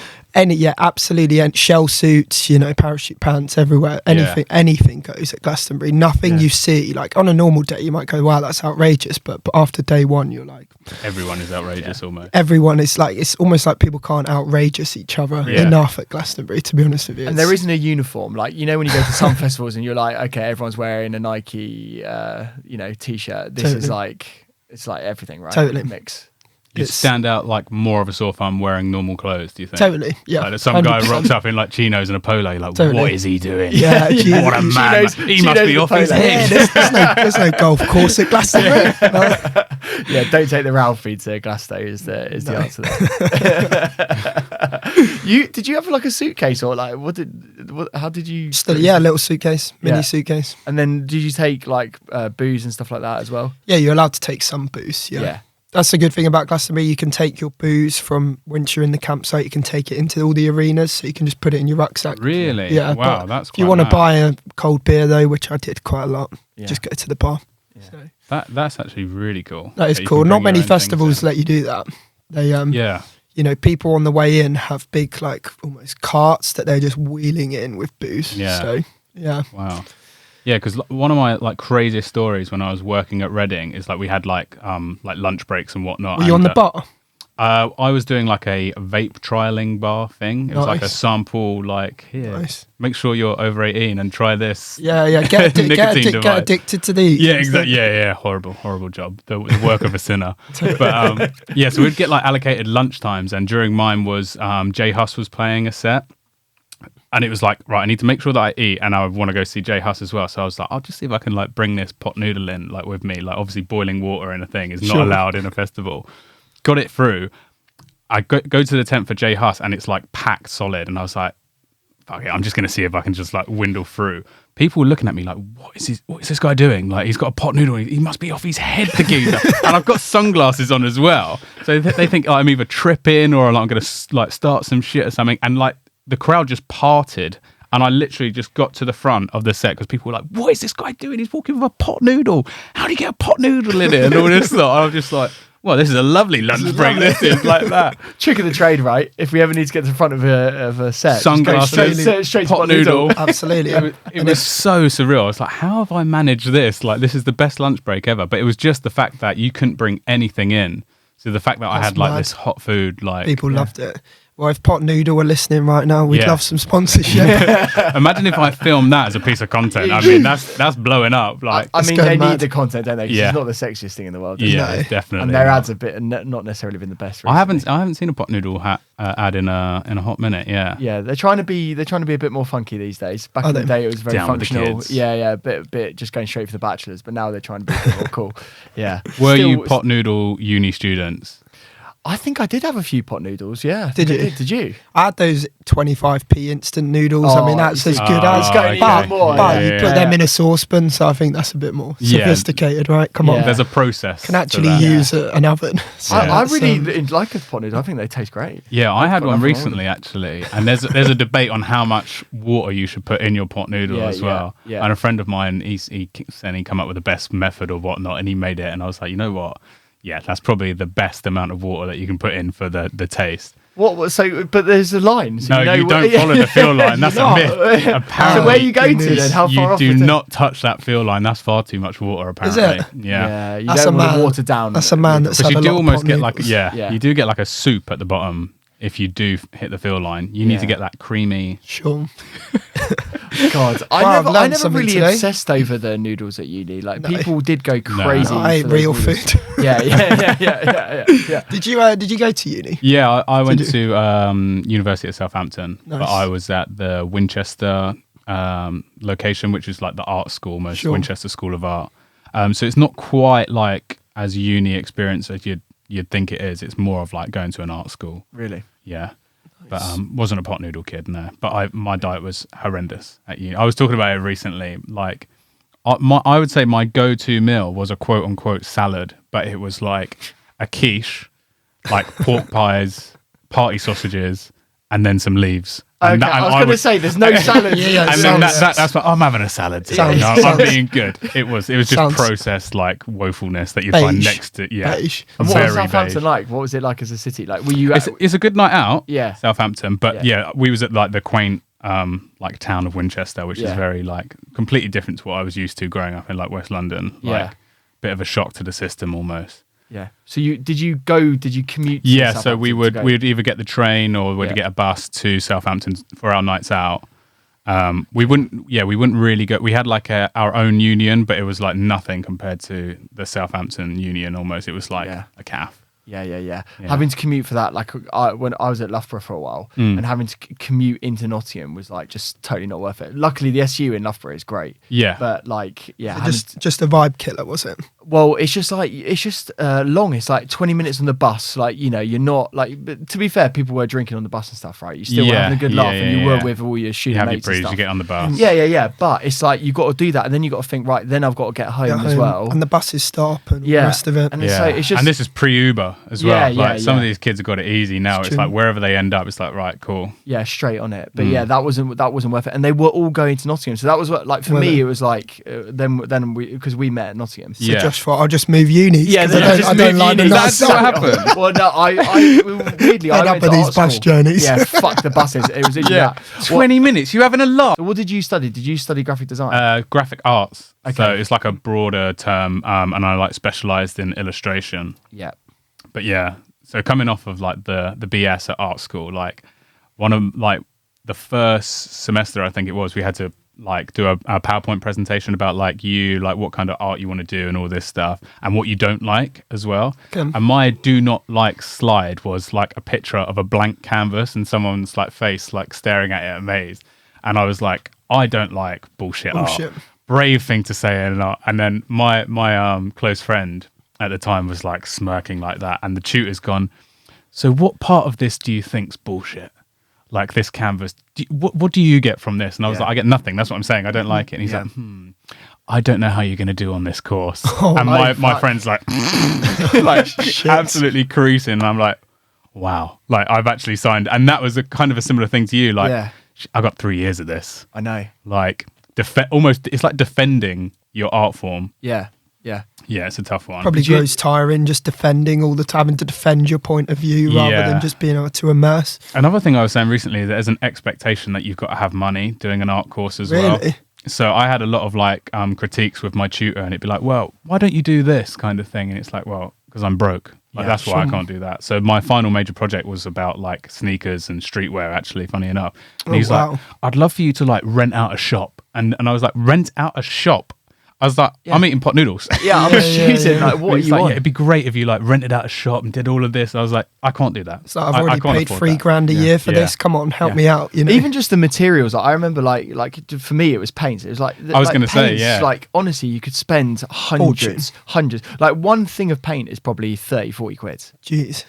absolutely, and shell suits, parachute pants everywhere. Anything goes at Glastonbury. Nothing you see, like on a normal day, you might go, wow, that's outrageous. But after day one, you're like, everyone is outrageous almost. Everyone is like, it's almost like people can't outrageous each other enough at Glastonbury, to be honest with you. And there isn't a uniform. Like, when you go to some festivals and you're like, okay, everyone's wearing a Nike, t-shirt. This is like, it's like everything, right? Totally. Mix. You stand out like more of a sore thumb wearing normal clothes, do you think? Totally, yeah. Like some 100%. Guy rocks up in like chinos and a polo, you're like, what is he doing? Yeah, what a man. He must be off his head. There's no golf course at Glastonbury. Yeah, don't take the Ralphie to Glasto is the answer there. Did you have like a suitcase or like how did you? A little suitcase, mini suitcase. And then did you take like booze and stuff like that as well? Yeah, you're allowed to take some booze. Yeah. That's the good thing about Glastonbury. You can take your booze from once you're in the campsite. You can take it into all the arenas, so you can just put it in your rucksack. Really? Yeah. Wow, that's quite if you want to buy a cold beer though, which I did quite a lot, just go to the bar. Yeah. So. That's actually really cool. That is cool. Not many festivals let you do that. They people on the way in have big like almost carts that they're just wheeling in with booze. Yeah. So wow. Yeah, because one of my like craziest stories when I was working at Reading is like we had like lunch breaks and whatnot. Were you on the bar? I was doing like a vape trialing bar thing. It was like a sample, like here, make sure you're over 18 and try this. Yeah. Get addicted to these. Yeah, exactly. Yeah. Horrible job. The work of a sinner. But so we'd get like allocated lunch times, and during mine was Jay Huss was playing a set. And it was like, right, I need to make sure that I eat, and I want to go see Jay Huss as well. So I was like, I'll just see if I can like bring this pot noodle in like with me. Like obviously boiling water in a thing is not allowed in a festival. Got it through. I go to the tent for Jay Huss, and it's like packed solid. And I was like, okay, I'm just going to see if I can just like windle through. People were looking at me like, what is this guy doing? Like he's got a pot noodle. He must be off his head, the geezer. And I've got sunglasses on as well. So they think I'm either tripping or I'm going to like start some shit or something. And like, the crowd just parted, and I literally just got to the front of the set because people were like, what is this guy doing? He's walking with a pot noodle. How do you get a pot noodle in it? And all this stuff. I was just like, well, this is a lovely lunch break. This is like that. Trick of the trade, right? If we ever need to get to the front of a set, sunglasses, straight pot noodle. Absolutely. It was so surreal. I was like, how have I managed this? Like, this is the best lunch break ever. But it was just the fact that you couldn't bring anything in. So the fact that I had like this hot food, like people loved it. Well, if Pot Noodle were listening right now, we'd love some sponsorship. Imagine if I filmed that as a piece of content. I mean, that's blowing up. Like, I mean, they need the content, don't they? Because it's not the sexiest thing in the world. It's definitely. And their ads have not necessarily been the best. Recently. I haven't seen a Pot Noodle ad in a hot minute. Yeah, they're trying to be a bit more funky these days. Back in the day, it was very functional. A bit just going straight for the bachelors. But now they're trying to be a bit more cool. Yeah. Were you Pot Noodle uni students? I think I did have a few pot noodles. Yeah. Did you? Did you? I had those 25p instant noodles. I mean, that's as good as. okay. But you put them in a saucepan, so I think that's a bit more sophisticated, right? Come on. There's a process. Can actually use an oven. So I really like a pot noodle. I think they taste great. Yeah, I had one recently actually, and there's a debate on how much water you should put in your pot noodle as well. Yeah. And a friend of mine, he said he come up with the best method or whatnot, and he made it, and I was like, you know what? Yeah, that's probably the best amount of water that you can put in for the taste. What? So, but there's a line. So you don't follow the fill line. That's a myth. Apparently, so where you go to then? How far off? You do not touch that fill line. That's far too much water. Apparently, is it? Yeah. You don't want to water down. That's a man that's had a lot of pot noodles. You do almost get like you do get like a soup at the bottom. If you do hit the fill line, you need to get that creamy. Sure. God, I never really obsessed over the noodles at uni. Like people did go crazy. I ate real food. Yeah. Did you go to uni? Yeah, I went to University of Southampton, but I was at the Winchester location, which is like the art school, Winchester School of Art. So it's not quite like as uni experience as you'd think it is. It's more of like going to an art school. Really? Yeah. But wasn't a pot noodle kid, no. But my diet was horrendous at uni. I was talking about it recently. Like, I would say my go-to meal was a quote-unquote salad, but it was like a quiche, like pork pies, party sausages, and then some leaves. Okay, I was going to say there's no salad. And then that's what I'm having a salad today. I'm being good. It was just processed like woefulness that you find next to beige. And what was Southampton like? What was it like as a city? Like were you? It's a good night out. Yeah, Southampton. But we was at like the quaint like town of Winchester, which is very like completely different to what I was used to growing up in like West London. Like bit of a shock to the system almost. Yeah. So did you commute? Yeah. So we'd either get the train or we'd get a bus to Southampton for our nights out. We wouldn't really go. We had like our own union, but it was like nothing compared to the Southampton union. Almost, it was like a calf. Yeah. Having to commute for that, like when I was at Loughborough for a while, and having to commute into Nottingham was like just totally not worth it. Luckily, the SU in Loughborough is great. Yeah, but like, just a vibe killer, was it? Well, it's just long. It's like 20 minutes on the bus. Like, you know, you're not like. But to be fair, people were drinking on the bus and stuff, right? You still were having a good laugh, and you were with all your student mates and stuff. You get on the bus. Yeah. But it's like you got to do that, and then you got to think, right? Then I've got to get home as well, and the buses stop and the rest of it. And so it's just, and this is pre-Uber as well. Some of these kids have got it easy now. It's like wherever they end up, it's like right, cool. Yeah, straight on it. But that wasn't worth it. And they were all going to Nottingham, so that was what, like for me, it was like then we, because we met at Nottingham. So Josh thought I'll just move uni. Yeah, I don't like the That's what happened. Well, no, I weirdly I went to these bus journeys. Yeah, fuck the buses. It was 20 minutes. You having a lot. What did you study? Did you study graphic design? Graphic arts. Okay. So it's like a broader term, and I like specialised in illustration. Yeah. But yeah, so coming off of like the BS at art school, like one of like the first semester, I think it was, we had to like do a PowerPoint presentation about like what kind of art you want to do and all this stuff and what you don't like as well. Okay. And my do not like slide was like a picture of a blank canvas and someone's like face like staring at it amazed. And I was like, I don't like bullshit art. Brave thing to say and not. And then my close friend at the time was like smirking like that, and the tutor's gone, so what part of this do you think's bullshit? Like this canvas, what do you get from this? And I was like, I get nothing. That's what I'm saying. I don't like it. And he's like, I don't know how you're going to do on this course. And my friend's like, like absolutely creasing. And I'm like, wow, like I've actually signed. And that was a kind of a similar thing to you. Like I got 3 years of this. I know. Like almost, it's like defending your art form. Yeah, it's a tough one. Probably grows tiring just defending all the time, having to defend your point of view rather than just being able to immerse. Another thing I was saying recently, there's an expectation that you've got to have money doing an art course as well. So I had a lot of like critiques with my tutor, and it'd be like, well, why don't you do this kind of thing? And it's like, well, because I'm broke. Like that's why I can't do that. So my final major project was about like sneakers and streetwear, actually, funny enough. And he's like, I'd love for you to like rent out a shop. And I was like, rent out a shop? I was like, I'm eating pot noodles. Yeah, I'm choosing. Like, what He's you like, want? it'd be great if you like rented out a shop and did all of this. I was like, I can't do that. So I've already paid $3 $3,000 a year for this. Come on, help me out. You know? Even just the materials. Like, I remember, like for me, it was paints. It was like I was going to say, Like, honestly, you could spend hundreds. Like, one thing of paint is probably 30, 40 quid. Jeez.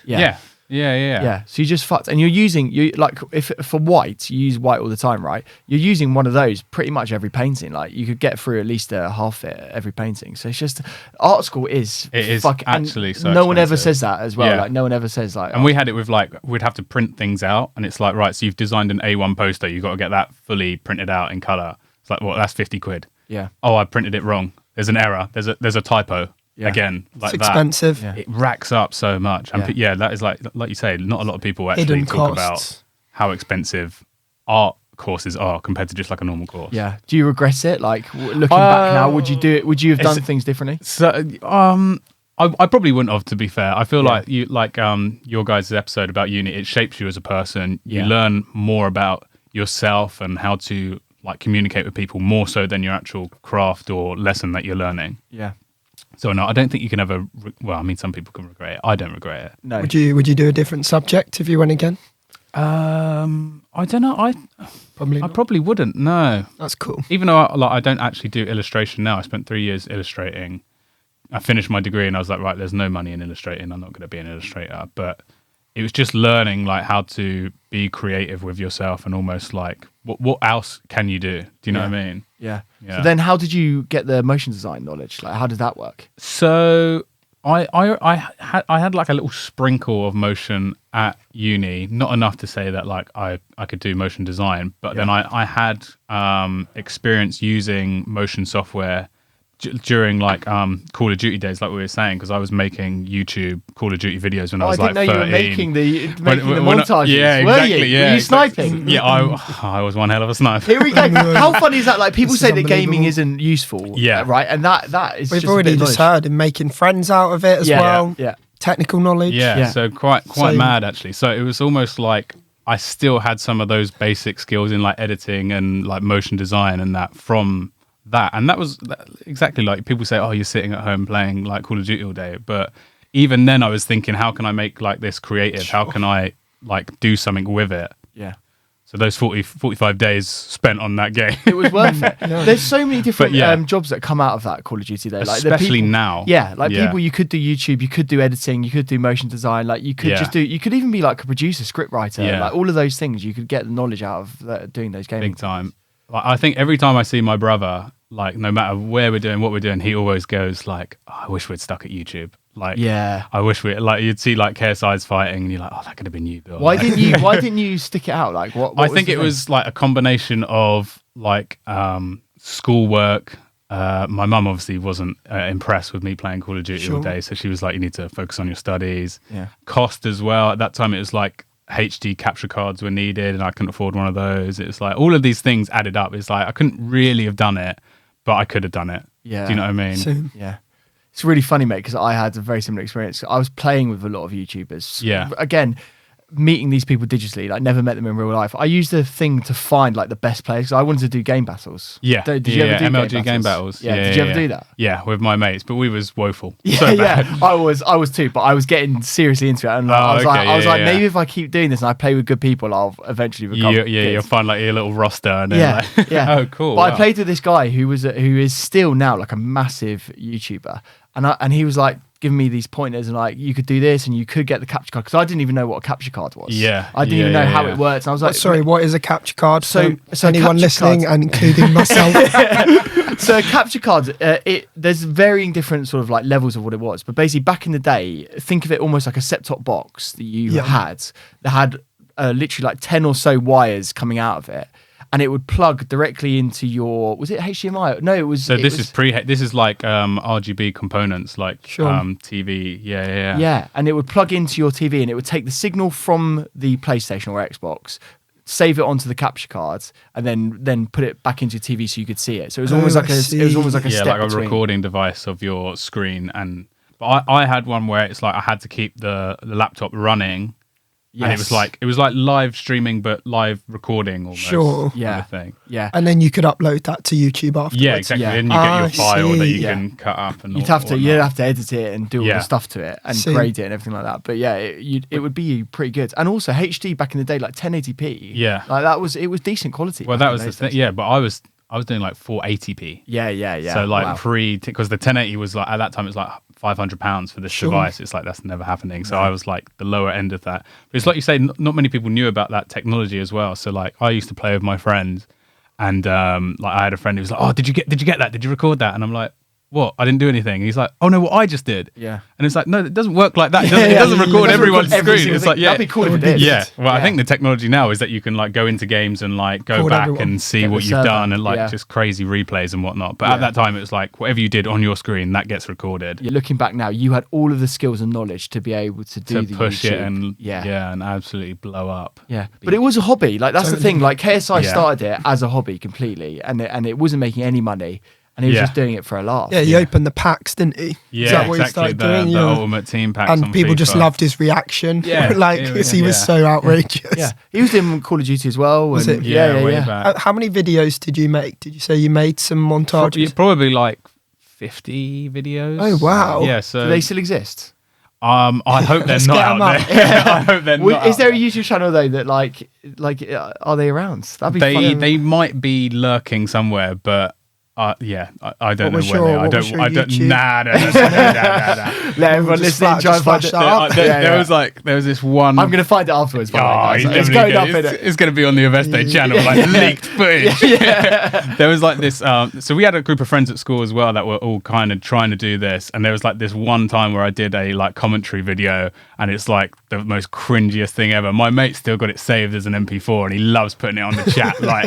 Yeah. So you just fucked, and you're using like if for white, you use white all the time, right? You're using one of those pretty much every painting. Like you could get through at least a half it every painting. So it's just art school is actually so no one ever expensive. says that as well. Yeah. Like no one ever says like. And we had it with like we'd have to print things out, and it's like right, so you've designed an A1 poster, you've got to get that fully printed out in color. It's like well, that's 50 quid. Yeah. Oh, I printed it wrong. There's an error. There's a typo. Yeah. Again, like it's expensive. That. It racks up so much. And that is like you say, not a lot of people actually Hidden talk costs. about how expensive art courses are compared to just like a normal course. Yeah. Do you regret it? Like looking back now, would you do it? Would you have done things differently? So, I probably wouldn't have. To be fair, I feel like you your guys' episode about uni. It shapes you as a person. You learn more about yourself and how to like communicate with people more so than your actual craft or lesson that you're learning. Yeah. So no, I don't think you can ever. Well, I mean, some people can regret it. I don't regret it. No. Would you do a different subject if you went again? I don't know. I probably wouldn't. No, that's cool. Even though I don't actually do illustration now. I spent 3 years illustrating. I finished my degree and I was like, right, there's no money in illustrating. I'm not going to be an illustrator. But it was just learning like how to be creative with yourself and almost like what else can you do? Do you know what I mean? Yeah. So then how did you get the motion design knowledge? Like how did that work? So I had like a little sprinkle of motion at uni, not enough to say that like I could do motion design, but then I had experience using motion software during like Call of Duty days, like we were saying, because I was making YouTube Call of Duty videos when I was like 13. I didn't know you were making the montages. Yeah, exactly. Were you? Yeah, Were you sniping? Yeah, I was one hell of a sniper. Here we go. How funny is that? Like people say that gaming isn't useful. Right, and that is. We've already just heard him making friends out of it as well. Yeah. Technical knowledge. Yeah. So quite mad actually. So it was almost like I still had some of those basic skills in like editing and like motion design and that from that. And that was exactly like people say, oh, you're sitting at home playing like Call of Duty all day. But even then I was thinking, how can I make like this creative? Sure. How can I like do something with it? Yeah. So those 45 days spent on that game. It was worth it. There's so many different jobs that come out of that Call of Duty though. Like especially now. Yeah, like people, you could do YouTube, you could do editing, you could do motion design, like you could you could even be like a producer, script writer, like all of those things. You could get the knowledge out of doing those games. Big time. Like, I think every time I see my brother, like no matter where we're doing, what we're doing, he always goes like, oh, I wish we'd stuck at YouTube. Like, I wish we like you'd see like KSI's fighting, and you're like, oh, that could have been you, Bill. Why didn't you stick it out? Like, what I think it was like a combination of like schoolwork. My mum obviously wasn't impressed with me playing Call of Duty all day, so she was like, you need to focus on your studies. Yeah. Cost as well. At that time, it was like HD capture cards were needed, and I couldn't afford one of those. It's like all of these things added up. It's like I couldn't really have done it, but I could have done it. Yeah. Do you know what I mean? Soon. Yeah. It's really funny, mate, because I had a very similar experience. I was playing with a lot of YouTubers. Yeah. Again, meeting these people digitally, like never met them in real life. I used the thing to find like the best players. I wanted to do game battles. Yeah. Did you ever do MLG game battles? Yeah. Did you ever do that? Yeah, with my mates, but we was woeful. Yeah, so bad. I was too, but I was getting seriously into it, and I was like, maybe if I keep doing this and I play with good people, I'll eventually become. You'll find like your little roster, and then oh, cool. But I played with this guy who is still now like a massive YouTuber, and he was like giving me these pointers and like you could do this and you could get the capture card, because I didn't even know what a capture card was. I didn't even know how it works. And I was like, sorry, what is a capture card? So anyone listening, and including myself. So a capture card, there's varying different sort of like levels of what it was, but basically back in the day, think of it almost like a set-top box that you had that had literally like 10 or so wires coming out of it. And it would plug directly into your, was it HDMI? No, it was. So this is like RGB components, like TV. Yeah. And it would plug into your TV, and it would take the signal from the PlayStation or Xbox, save it onto the capture card, and then put it back into your TV so you could see it. So it was almost like a step like a between. recording device of your screen. But I had one where it's like I had to keep the laptop running. And it was like live streaming, but live recording almost. Sure. Yeah. Kind of thing. Yeah. And then you could upload that to YouTube afterwards. Yeah, exactly. Yeah. And you get your file that you see. can cut up and You'd have to edit it and do all Yeah. the stuff to it and See. grade it and everything like that. But yeah, it would be pretty good. And also HD back in the day, like 1080p. Yeah. Like it was decent quality. Well, back that in was the those thing. days. Yeah, but I was doing like 480p. Yeah. So like wow. because the 1080 was like at that time it was like £500 for this Sure. device. It's like that's never happening. So I was like the lower end of that. But it's like you say, not many people knew about that technology as well. So like I used to play with my friends, and like I had a friend who was like, "Oh, did you get that? Did you record that?" And I'm like, "What? I didn't do anything." And he's like, "Oh no, what I just did." Yeah. And it's like, no, it doesn't work like that. It doesn't record everyone's every screen. single It's thing. like, yeah, That'd be cool if it did. yeah. Well, I think the technology now is that you can like go into games and like go Record back everyone. and see Get what the you've server. done and like Yeah. just crazy replays and whatnot. But at Yeah. that time, it was like whatever you did on your screen that gets recorded. Yeah, looking back now, you had all of the skills and knowledge to be able to do To the push YouTube. it and yeah. and absolutely blow up. Yeah, but it was a hobby. Like that's the Totally. thing. Like KSI Yeah. started it as a hobby completely, and it wasn't making any money, and he was Yeah. just doing it for a laugh. Yeah, he opened the packs, didn't he? Yeah, Is that what he exactly. started doing? The You know? ultimate team packs, on And people just FIFA. loved his reaction. Yeah, like, it 'cause was- he was yeah. so outrageous. Yeah, he was doing Call of Duty as well. Was and it? Yeah, way back. How many videos did you make? Did you say you made some montages? Probably like 50 videos. Oh, wow. Yeah, so Do they still exist? I hope they're Let's not get out 'em up. there. I hope they're not. Is there a out YouTube channel though that like are they around? That'd be there. fun. They might be lurking somewhere, but yeah, I don't know was where your- they are. what was your YouTube? Nah. Let everyone Just listening try and find flash it. that up. There was this one. I'm gonna find it afterwards. By the way, guys. he's It's definitely going up gonna- in it. it's going to be on the Aveste channel, like leaked footage. There was like this. So we had a group of friends at school as well that were all kind of trying to do this, and there was like this one time where I did a like commentary video, and it's like the most cringiest thing ever. My mate still got it saved as an MP4, and he loves putting it on the chat. Like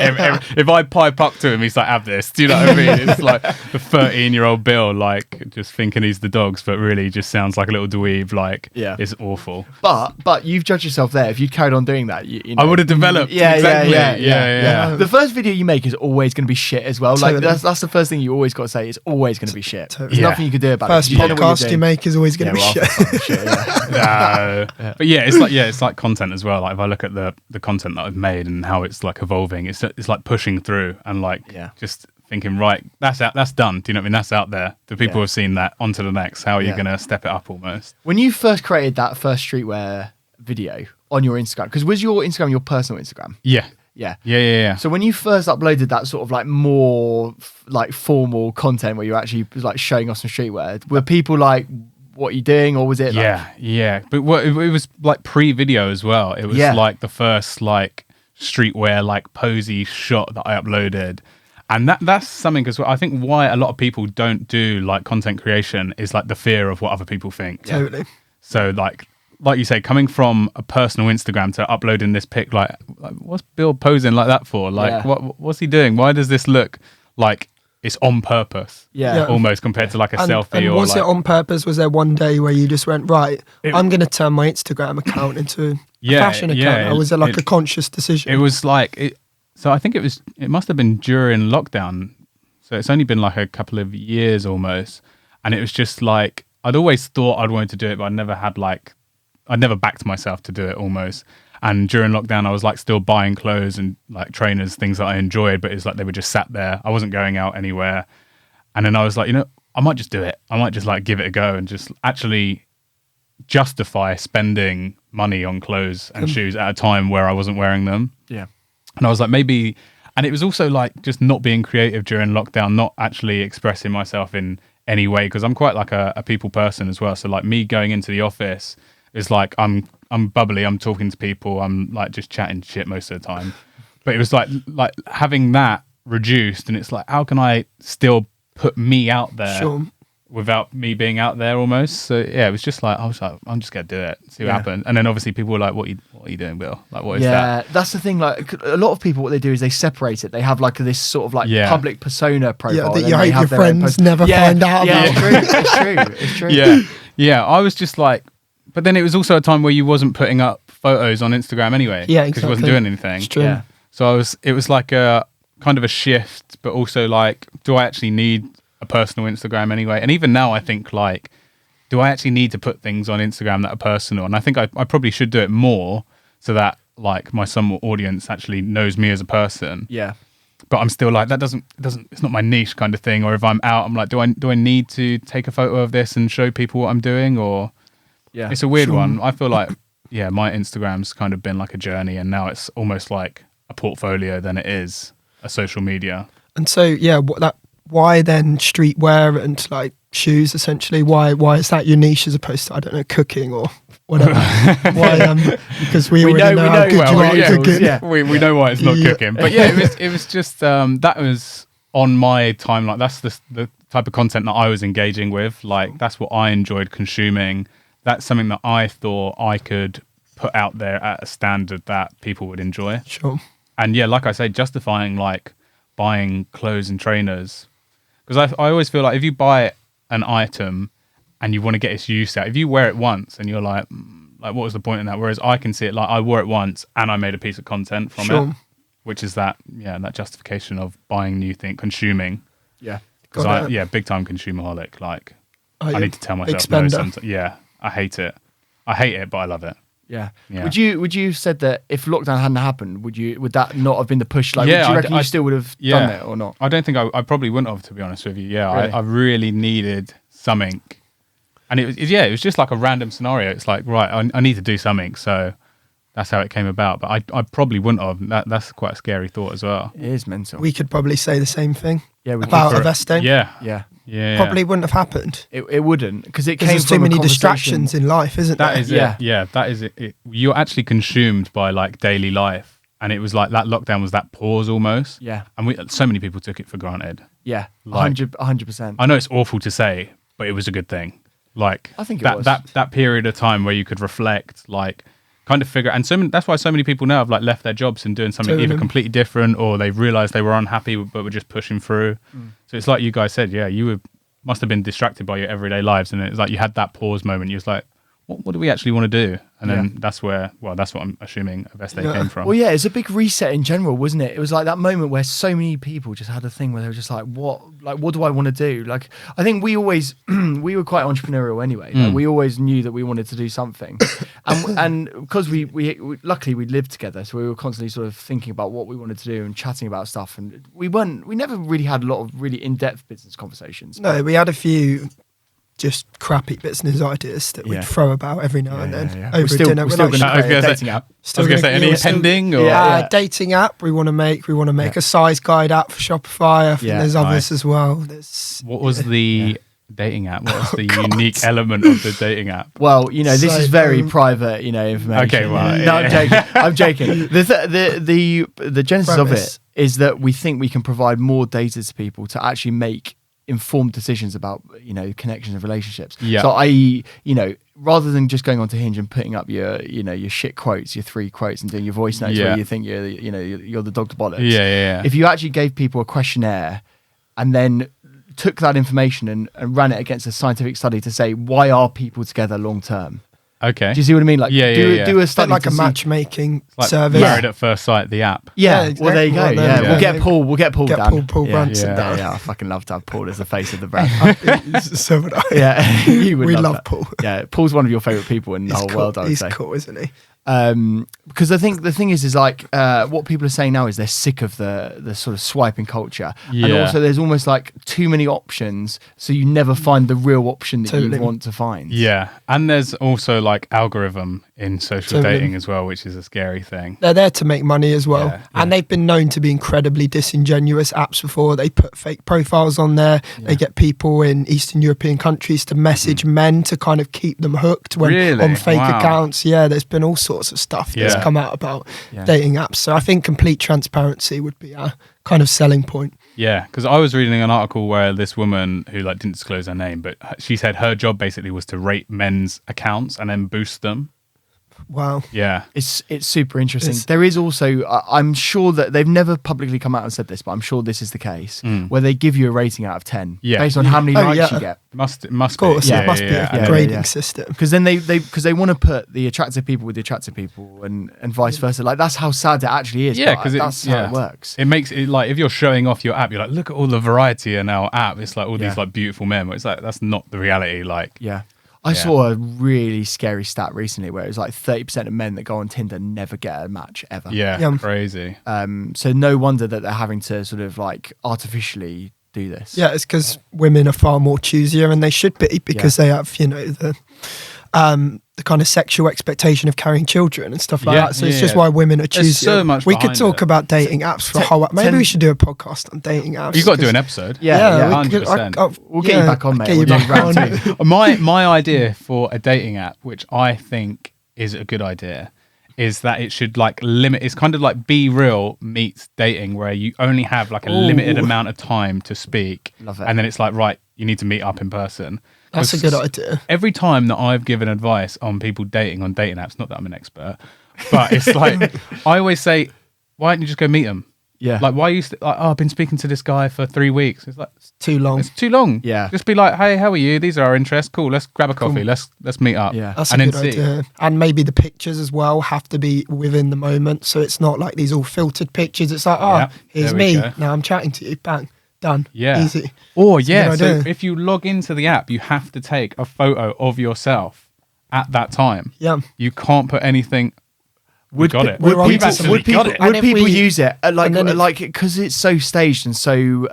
if I pipe up to him, he's like, "Have this." Do you know what I mean? It's like the 13-year-old Bill, like just thinking he's the dogs, but really just sounds like a little dweeb. Like, Yeah. it's awful. But you've judged yourself there. If you carried on doing that, you know. I would have developed. Yeah, exactly. yeah. The first video you make is always going to be shit as well. Like Totally. that's the first thing you always got to say. It's always going to be shit. Totally. There's Yeah. nothing you can do about First it. You don't know what podcast you're you doing. make is always going to be well, shit. first shit, yeah. No. But yeah, it's like content as well. Like if I look at the content that I've made and how it's like evolving, it's like pushing through and like just thinking, right, that's out, that's done. Do you know what I mean? That's out there. The people have seen that. On to the next. How are you Yeah. going to step it up almost? When you first created that first streetwear video on your Instagram, because was your Instagram your personal Instagram? Yeah. Yeah. Yeah. So when you first uploaded that sort of like more like formal content where you're actually like showing off some streetwear, were people like, what are you doing? Or was it like, Yeah. But it was like pre-video as well. It was like the first like streetwear like posy shot that I uploaded. And that's something, because I think why a lot of people don't do like content creation is like the fear of what other people think. Totally. So like you say, coming from a personal Instagram to uploading this pic, like what's Bill posing like that for? Like what's he doing? Why does this look like it's on purpose? Yeah. Almost compared to like a selfie. And or was like, it on purpose? Was there one day where you just went, right, I'm going to turn my Instagram account into a fashion account? Or was it like a conscious decision? It was like so I think it must have been during lockdown. So it's only been like a couple of years almost. And it was just like, I'd always thought I'd wanted to do it, but I'd never backed myself to do it almost. And during lockdown, I was like still buying clothes and like trainers, things that I enjoyed, but it's like they were just sat there. I wasn't going out anywhere. And then I was like, I might just do it. I might just like give it a go and just actually justify spending money on clothes and shoes at a time where I wasn't wearing them. Yeah. And I was like, maybe, and it was also like just not being creative during lockdown, not actually expressing myself in any way, because I'm quite like a people person as well. So like me going into the office is like, I'm bubbly, I'm talking to people, I'm like just chatting shit most of the time. But it was like having that reduced, and it's like, how can I still put me out there without me being out there almost? So yeah, it was just like, I was like, I'm just gonna do it, see what happens. And then obviously people were like, what are you doing, Bill? Like, what is that? Yeah, that's the thing. Like a lot of people, what they do is they separate it. They have like this sort of like public persona profile. That you hope your friends never find out about. It's true. Yeah. I was just like, but then it was also a time where you wasn't putting up photos on Instagram anyway. Yeah, because you wasn't doing anything. It's true. Yeah. So it was like a kind of a shift, but also like, do I actually need a personal Instagram anyway? And even now I think like, do I actually need to put things on Instagram that are personal? And I think I probably should do it more, so that like my somewhat audience actually knows me as a person. Yeah. But I'm still like, it's not my niche kind of thing. Or if I'm out, I'm like, do I need to take a photo of this and show people what I'm doing? Or Yeah. it's a weird one. I feel like, yeah, my Instagram's kind of been like a journey, and now it's almost like a portfolio than it is a social media. And so, yeah, why then streetwear and like shoes essentially? Why is that your niche as opposed to, I don't know, cooking or whatever? Why? Because we already know how good you are at cooking. Yeah. We know why it's not cooking. But yeah, it was just that was on my timeline. That's the type of content that I was engaging with. Like that's what I enjoyed consuming. That's something that I thought I could put out there at a standard that people would enjoy. Sure. And yeah, like I say, justifying like buying clothes and trainers. Because I always feel like if you buy an item and you want to get its use out, if you wear it once and you're like what was the point in that? Whereas I can see it like I wore it once and I made a piece of content from it, which is that justification of buying new things, consuming. Yeah. Because big time consumeraholic. Like I need to tell myself no sometimes. Yeah, I hate it. But I love it. Yeah. Would you have said that if lockdown hadn't happened, would that not have been the push? Like, yeah, would you reckon you still would have done it or not? I don't think I probably wouldn't have, to be honest with you. Yeah, really? I really needed something, and it was just like a random scenario. It's like, right, I need to do something, so that's how it came about. But I probably wouldn't have. That's quite a scary thought as well. It is mental. We could probably say the same thing. Yeah, about investing. Yeah. Probably wouldn't have happened. It wouldn't, because came there's from too many distractions in life, isn't there? That is it. Yeah, that is it. You're actually consumed by like daily life, and it was like that lockdown was that pause almost. Yeah, and so many people took it for granted. Yeah, like, 100%. I know it's awful to say, but it was a good thing. Like I think that period of time where you could reflect, like kind of figure, and that's why so many people now have like left their jobs and doing something either completely different, or they've realised they were unhappy but were just pushing through. So it's like you guys said, you must have been distracted by your everyday lives, and it's like you had that pause moment. You was like, what do we actually want to do? And then that's what I'm assuming Aveste came from. Well, yeah, it's a big reset in general, wasn't it? It was like that moment where so many people just had a thing where they were just like, what do I want to do? Like, I think we always, we were quite entrepreneurial anyway. Like, we always knew that we wanted to do something. and because we luckily we lived together, so we were constantly sort of thinking about what we wanted to do and chatting about stuff. And we never really had a lot of really in-depth business conversations. No, we had a few just crappy business ideas that we'd throw about every now and then over dinner. We're still going to create a dating app. I was going to say, any pending? Or? Dating app. We want to make a size guide app for Shopify. I think there's others as well. What was the dating app? What was the unique element of the dating app? Well, this is very private, information. Okay, well, no, I'm joking. The genesis of it is that we think we can provide more data to people to actually make informed decisions about connections and relationships. So i.e., rather than just going onto Hinge and putting up your shit quotes, your 3 quotes, and doing your voice notes where you think you're the dog to bollocks. If you actually gave people a questionnaire and then took that information and ran it against a scientific study to say, why are people together long term? Okay. Do you see what I mean? Like, do a study like a matchmaking like service. Married at First Sight, the app. Exactly. Well, there you go. We'll get Paul down. Paul Brunson down. Yeah, I fucking love to have Paul as the face of the brand. So would I. Yeah, you would. We love that. Paul. Yeah, Paul's one of your favourite people in the whole world, I would say. He's cool, isn't he? Because I think the thing is like what people are saying now is they're sick of the sort of swiping culture, and also there's almost like too many options, so you never find the real option that you want to find. Yeah, and there's also like algorithm in social dating as well, which is a scary thing. They're there to make money as well, and they've been known to be incredibly disingenuous apps before. They put fake profiles on there. They get people in Eastern European countries to message men to kind of keep them hooked on fake accounts. Yeah, there's been all sorts of stuff that's come out about dating apps. So I think complete transparency would be a kind of selling point. Yeah, because I was reading an article where this woman who like didn't disclose her name, but she said her job basically was to rate men's accounts and then boost them. Wow. Yeah. It's super interesting. There is also, I'm sure that they've never publicly come out and said this, but I'm sure this is the case, where they give you a rating out of 10 based on how many likes you get. Must of course, be. It must be a grading system. Because then they want to put the attractive people with the attractive people and vice versa. Like, that's how sad it actually is. Yeah, because that's how it works. It makes it like, if you're showing off your app, you're like, look at all the variety in our app. It's like all these like beautiful men. But it's like, that's not the reality. Like, yeah. I saw a really scary stat recently where it was like 30% of men that go on Tinder never get a match ever. Yeah, crazy. So no wonder that they're having to sort of like artificially do this. Yeah, it's because women are far more choosier, and they should be, because they have, the kind of sexual expectation of carrying children and stuff like that. So it's just why women are choosier. There's so much we could talk it. about dating apps for a whole. Maybe we should do a podcast on dating apps. You've got to do an episode. Yeah, 100%. We'll get you back on, mate. Get you back on. My idea for a dating app, which I think is a good idea, is that it should like limit. It's kind of like Be Real meets dating, where you only have like a limited amount of time to speak. Love it. And then it's like, right, you need to meet up in person. That's a good idea. Every time that I've given advice on people dating on dating apps, not that I'm an expert, but it's like, I always say, why don't you just go meet them? Yeah. Like, why are you I've been speaking to this guy for 3 weeks. It's like, it's too long. It's too long. Yeah. Just be like, hey, how are you? These are our interests. Cool. Let's grab a coffee. Let's meet up. Yeah. That's a good idea. And maybe the pictures as well have to be within the moment. So it's not like these all filtered pictures. It's like, here's me. Go. Now I'm chatting to you. Bang. Done. Yeah. Easy. Or so if you log into the app, you have to take a photo of yourself at that time. Yeah. You can't put anything. Would people use it like because it's so staged and so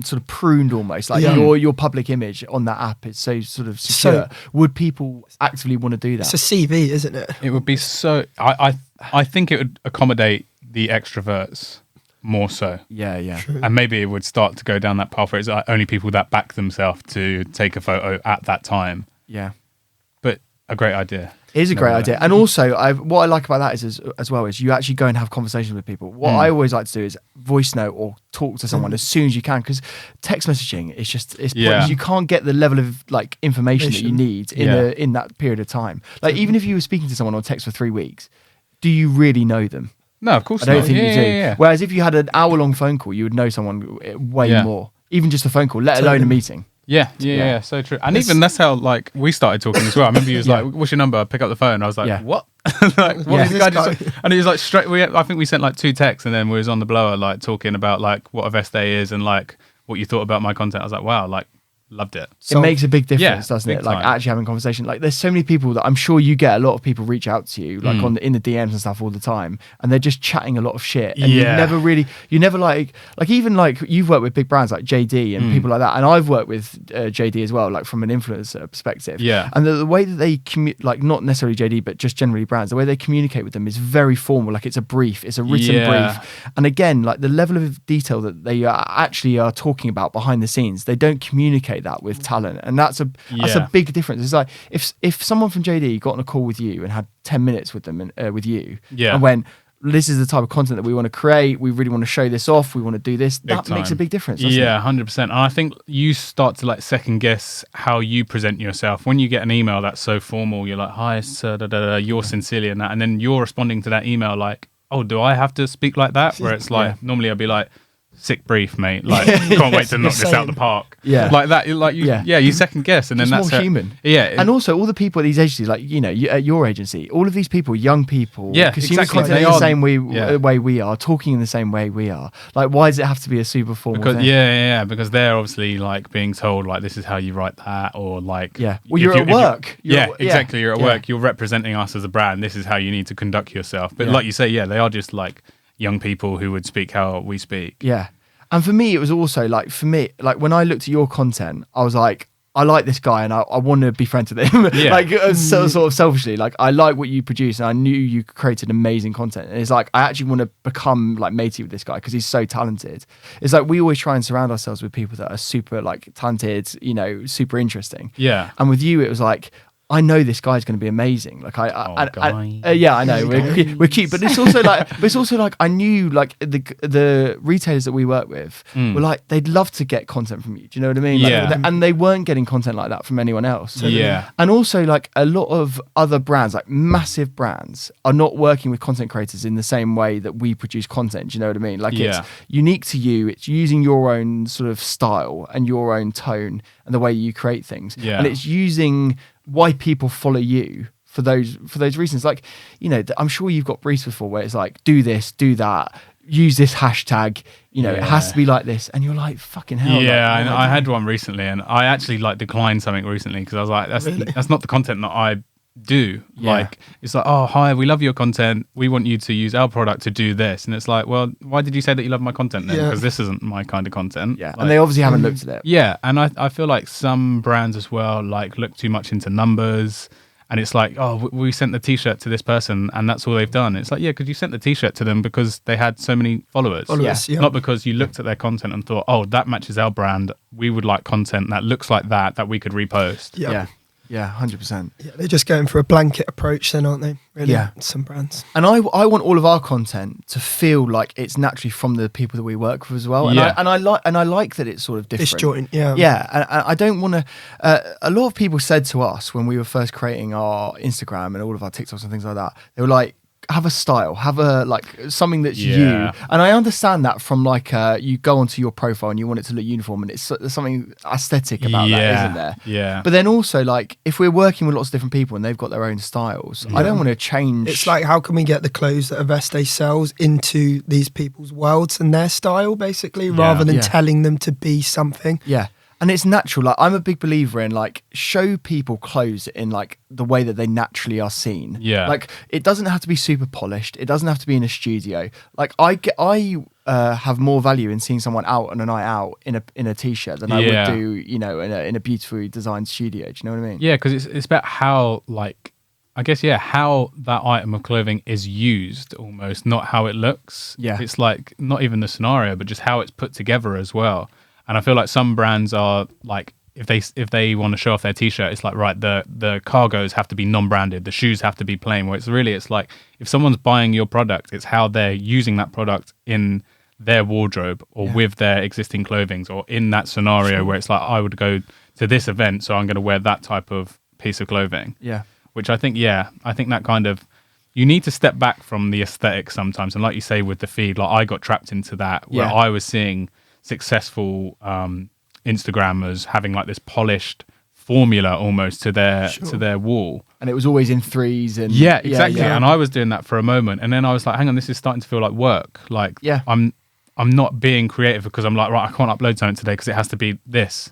sort of pruned almost, like your public image on that app is so sort of secure? Would people actively want to do that? It's a CV, isn't it? It would be so. I think it would accommodate the extroverts more so. Yeah. True. And maybe it would start to go down that path where it's only people that back themselves to take a photo at that time. Yeah. But a great idea. It is a great idea. And also, what I like about that is as well is you actually go and have conversations with people. What I always like to do is voice note or talk to someone as soon as you can, because text messaging is it's pointless. You can't get the level of like information that you need in that period of time. Like even if you were speaking to someone on text for 3 weeks, do you really know them? No, of course I don't not. think you do. Yeah. Whereas if you had an hour-long phone call, you would know someone way more. Even just a phone call, let alone a meeting. Yeah, so true. And even that's how like we started talking as well. I remember he was like, "What's your number?" I pick up the phone. I was like, "What?" Like, what was this guy and he was like, straight. I think we sent like 2 texts, and then we was on the blower like talking about like what a vest day is and like what you thought about my content. I was like, "Wow, like loved it." It makes a big difference, doesn't it? Like time. actually having a conversation. Like there's so many people that I'm sure you get a lot of people reach out to you like in the DMs and stuff all the time, and they're just chatting a lot of shit. And you never like even like you've worked with big brands like JD and people like that, and I've worked with JD as well, like from an influencer perspective. Yeah. And the way that they like not necessarily JD but just generally brands, the way they communicate with them is very formal. Like it's a brief, it's a written brief, and again like the level of detail that they actually are talking about behind the scenes, they don't communicate that with talent. And that's a big difference. It's like if someone from JD got on a call with you and had 10 minutes with them and with you and went, this is the type of content that we want to create, we really want to show this off, we want to do this, that makes a big difference, doesn't it? 100%. And I think you start to like second guess how you present yourself when you get an email that's so formal. You're like, hi sir, you're sincerely in that, and then you're responding to that email like, oh, do I have to speak like that? Where it's like normally I'd be like, sick brief, mate. Like, can't wait to knock this out the park. Yeah, like that. Like you second guess, and just then that's more human. And also all the people at these agencies, like at your agency, all of these people, young people, consume exactly. content in the same way we are, talking in the same way we are. Like, why does it have to be a super formal thing? Because they're obviously like being told like this is how you write that, or like well, you're at work. Exactly. You're at work. You're representing us as a brand. This is how you need to conduct yourself. But like you say, they are just like young people who would speak how we speak. Yeah. And for me, it was also like, when I looked at your content, I was like, I like this guy and I want to be friends with him. Like, sort of selfishly, like, I like what you produce and I knew you created amazing content. And it's like, I actually want to become like matey with this guy because he's so talented. It's like, we always try and surround ourselves with people that are super like talented, super interesting. Yeah. And with you, it was like, I know this guy's going to be amazing. Like I know we're cute, but it's also like, I knew like the retailers that we work with were like, they'd love to get content from you. Do you know what I mean? Like, and they weren't getting content like that from anyone else. And also like a lot of other brands, like massive brands, are not working with content creators in the same way that we produce content. Do you know what I mean? Like it's unique to you. It's using your own sort of style and your own tone and the way you create things. And it's using why people follow you for those reasons. Like, I'm sure you've got briefs before where it's like, do this, do that, use this hashtag, you know, it has to be like this. And you're like, fucking hell. Yeah, like, and I had one recently, and I actually like declined something recently because I was like, that's not the content that I do. Like, it's like, oh, hi, we love your content. We want you to use our product to do this. And it's like, well, why did you say that you love my content then? Because this isn't my kind of content. Yeah, like, and they obviously haven't looked at it. Yeah, and I feel like some brands as well, like, look too much into numbers. And it's like, oh, we sent the T-shirt to this person and that's all they've done. It's like, yeah, because you sent the T-shirt to them because they had so many followers. Not because you looked at their content and thought, oh, that matches our brand. We would like content that looks like that we could repost. Yeah, 100%. Yeah, they're just going for a blanket approach then, aren't they? Really? Yeah. Some brands. And I want all of our content to feel like it's naturally from the people that we work with as well. And I like that it's sort of different. Disjoint, yeah. Yeah, and I don't want to... a lot of people said to us when we were first creating our Instagram and all of our TikToks and things like that, they were like, have a style, have a like something that's you. And I understand that from like you go onto your profile and you want it to look uniform, and there's something aesthetic about that, isn't there? Yeah. But then also, like, if we're working with lots of different people and they've got their own styles, I don't want to change. It's like, how can we get the clothes that Aveste sells into these people's worlds and their style, basically, rather than telling them to be something? Yeah. And it's natural. Like, I'm a big believer in like show people clothes in like the way that they naturally are seen. Yeah. Like, it doesn't have to be super polished. It doesn't have to be in a studio. Like, I have more value in seeing someone out on a night out in a t-shirt than I would do, you know, in a beautifully designed studio. Do you know what I mean? Yeah, because it's about how, like, I guess, how that item of clothing is used almost, not how it looks. Yeah. It's like not even the scenario, but just how it's put together as well. And I feel like some brands are like, if they want to show off their T-shirt, it's like, right, the cargos have to be non-branded, the shoes have to be plain. Where it's like, if someone's buying your product, it's how they're using that product in their wardrobe or with their existing clothings, or in that scenario where it's like, I would go to this event, so I'm going to wear that type of piece of clothing. Yeah. Which I think that kind of, you need to step back from the aesthetic sometimes. And like you say with the feed, like I got trapped into that where I was seeing successful Instagrammers having like this polished formula almost to their wall, and it was always in threes and exactly. And I was doing that for a moment, and then I was like, hang on, this is starting to feel like work. Like, I'm not being creative because I'm like, right, I can't upload something today because it has to be this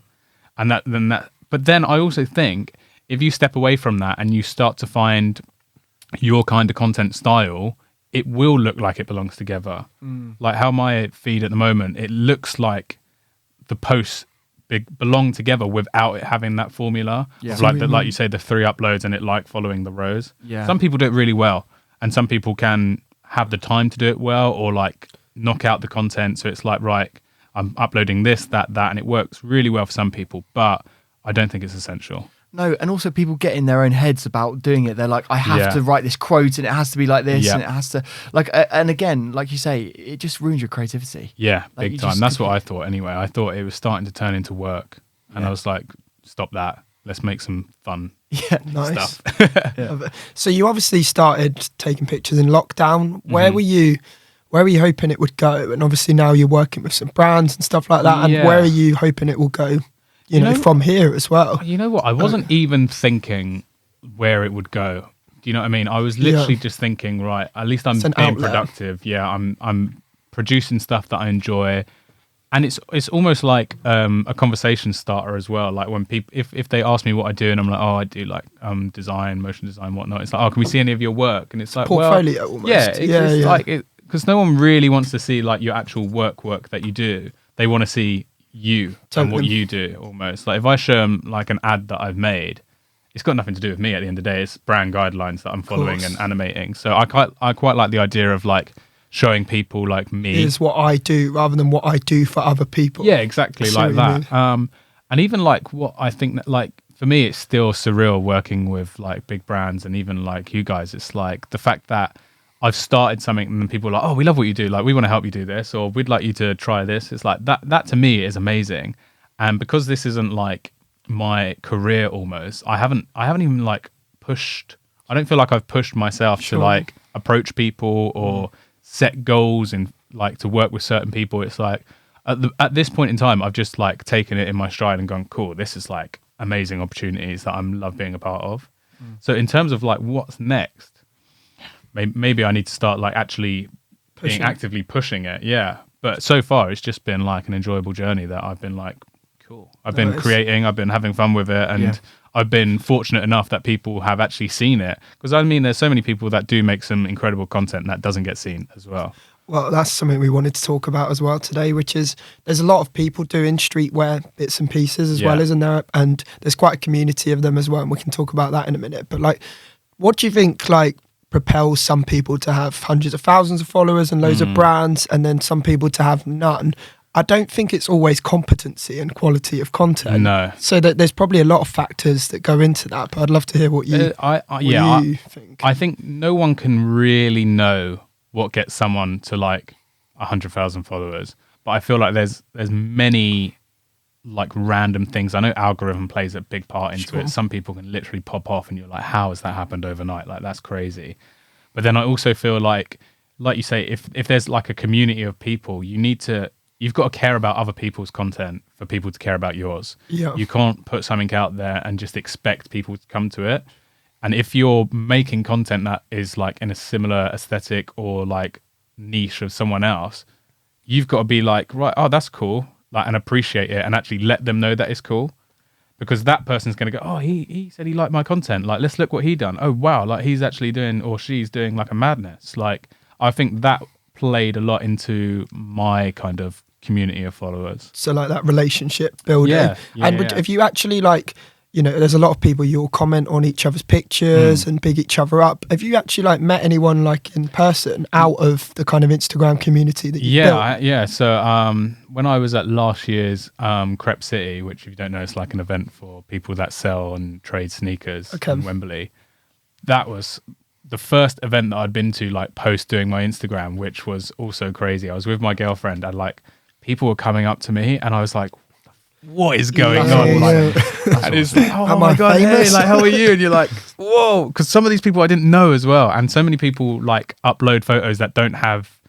and that. But then I also think if you step away from that and you start to find your kind of content style, it will look like it belongs together. Like how my feed at the moment, it looks like the posts belong together without it having that formula. Of like you say, the 3 uploads and it like following the rows. Some people do it really well, and some people can have the time to do it well, or like knock out the content. So it's like, right, I'm uploading this, that, and it works really well for some people, but I don't think it's essential. No, and also people get in their own heads about doing it. They're like, I have to write this quote and it has to be like this and it has to, like, and again, like you say, it just ruins your creativity. Yeah, like, big time. That's what I thought anyway. I thought it was starting to turn into work, and I was like, stop that. Let's make some fun stuff. So you obviously started taking pictures in lockdown. Where were you hoping it would go? And obviously now you're working with some brands and stuff like that. And where are you hoping it will go? You know, from here as well. You know what? I wasn't even thinking where it would go. Do you know what I mean? I was literally just thinking, right, at least I'm being productive. Yeah, I'm producing stuff that I enjoy. And it's almost like a conversation starter as well. Like when people, if they ask me what I do, and I'm like, oh, I do like design, motion design, whatnot. It's like, oh, can we see any of your work? And it's like, portfolio almost. Yeah, it's like, because no one really wants to see like your actual work that you do. They want to see you and what you do almost. Like if I show them like an ad that I've made, it's got nothing to do with me at the end of the day. It's brand guidelines that I'm following and animating. So I quite like the idea of like showing people like me. Here's what I do rather than what I do for other people. Yeah, exactly, like that. And even like what I think that, like, for me, it's still surreal working with like big brands, and even like you guys, it's like the fact that I've started something and then people are like, oh, we love what you do. Like, we want to help you do this, or we'd like you to try this. It's like that to me is amazing. And because this isn't like my career almost, I haven't even like pushed, I don't feel like I've pushed myself to like approach people or set goals and like to work with certain people. It's like at this point in time, I've just like taken it in my stride and gone, cool, this is like amazing opportunities that I love being a part of. So in terms of like what's next, maybe I need to start like actually being actively pushing it. Yeah. But so far, it's just been like an enjoyable journey that I've been like, cool. I've been creating, I've been having fun with it, and I've been fortunate enough that people have actually seen it. Because I mean, there's so many people that do make some incredible content that doesn't get seen as well. Well, that's something we wanted to talk about as well today, which is there's a lot of people doing streetwear bits and pieces as well, isn't there? And there's quite a community of them as well, and we can talk about that in a minute. But like, what do you think like propels some people to have hundreds of thousands of followers and loads of brands, and then some people to have none? I don't think it's always competency and quality of content. No. So that there's probably a lot of factors that go into that, but I'd love to hear what you think. I think no one can really know what gets someone to like 100,000 followers, but I feel like there's many like random things. I know algorithm plays a big part into it. Some people can literally pop off and you're like, how has that happened overnight? Like, that's crazy. But then I also feel like you say, if there's like a community of people, you've got to care about other people's content for people to care about yours. Yeah. You can't put something out there and just expect people to come to it. And if you're making content that is like in a similar aesthetic or like niche of someone else, you've got to be like, right, oh, that's cool, like, and appreciate it and actually let them know that it's cool. Because that person's going to go, oh, he said he liked my content. Like, let's look what he done. Oh, wow, like he's actually doing, or she's doing like a madness. Like, I think that played a lot into my kind of community of followers. So like that relationship building. If you actually like, you know, there's a lot of people you'll comment on each other's pictures and big each other up. Have you actually like met anyone like in person out of the kind of Instagram community that you built? So when I was at last year's Crep City, which if you don't know, it's like an event for people that sell and trade sneakers in Wembley. That was the first event that I'd been to like post doing my Instagram, which was also crazy. I was with my girlfriend and like people were coming up to me and I was like, what is going on? And it's like, oh my God, hey, like, how are you? And you're like, whoa, because some of these people I didn't know as well. And so many people like upload photos that don't have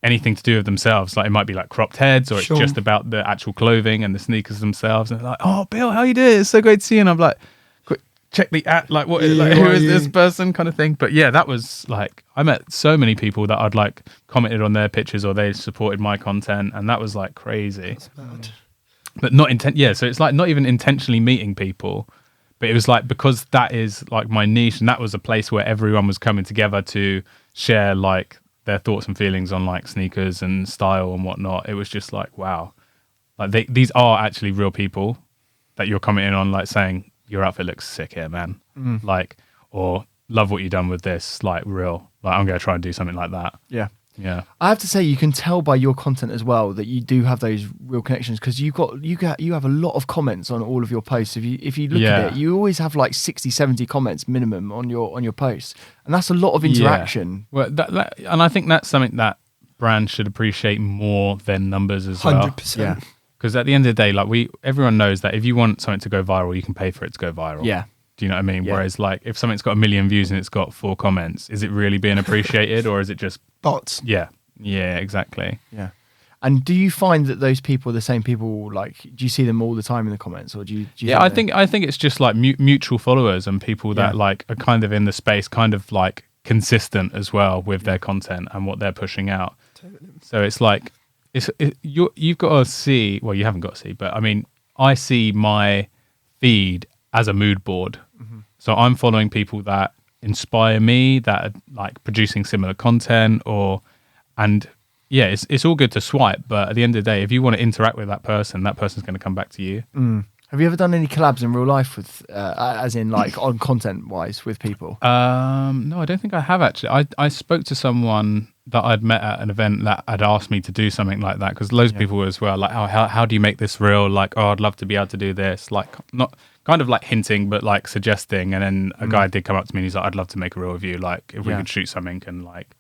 anything to do with themselves. Like it might be like cropped heads or it's just about the actual clothing and the sneakers themselves. And they're like, oh, Bill, how you doing? It's so great to see you. And I'm like, quick, check the app, like what, like, who is this person kind of thing. But yeah, that was like, I met so many people that I'd like commented on their pictures or they supported my content. And that was like crazy. That's bad. But not so it's like not even intentionally meeting people, but it was like because that is like my niche and that was a place where everyone was coming together to share like their thoughts and feelings on like sneakers and style and whatnot. It was just like, wow, like these are actually real people that you're commenting on, like saying your outfit looks sick here, man, like, or love what you've done with this, like real, like I'm gonna try and do something like that. Yeah. I have to say, you can tell by your content as well that you do have those real connections because you have a lot of comments on all of your posts. If you look at it, you always have like 60, 70 comments minimum on your posts, and that's a lot of interaction. Well, and I think that's something that brands should appreciate more than numbers as well. 100%. Yeah. Because at the end of the day, like everyone knows that if you want something to go viral, you can pay for it to go viral. Yeah. Do you know what I mean? Yeah. Whereas like if something's got 1 million views and it's got 4 comments, is it really being appreciated or is it just bots? Yeah, exactly. Yeah. And do you find that those people are the same people? Like, do you see them all the time in the comments, or do you I think it's just like mutual followers and people that like are kind of in the space, kind of like consistent as well with their content and what they're pushing out. Totally. So it's like you've got to see. Well, you haven't got to see, but I mean, I see my feed as a mood board. So I'm following people that inspire me, that are like producing similar content, it's all good to swipe, but at the end of the day, if you want to interact with that person's going to come back to you. Have you ever done any collabs in real life with, as in like on content wise with people? No, I don't think I have actually. I spoke to someone that I'd met at an event that had asked me to do something like that because loads of people were as well like, oh, how do you make this real? Like, oh, I'd love to be able to do this. Like, not kind of like hinting, but like suggesting. And then a guy did come up to me and he's like, I'd love to make a real review. Like, if we could shoot something and like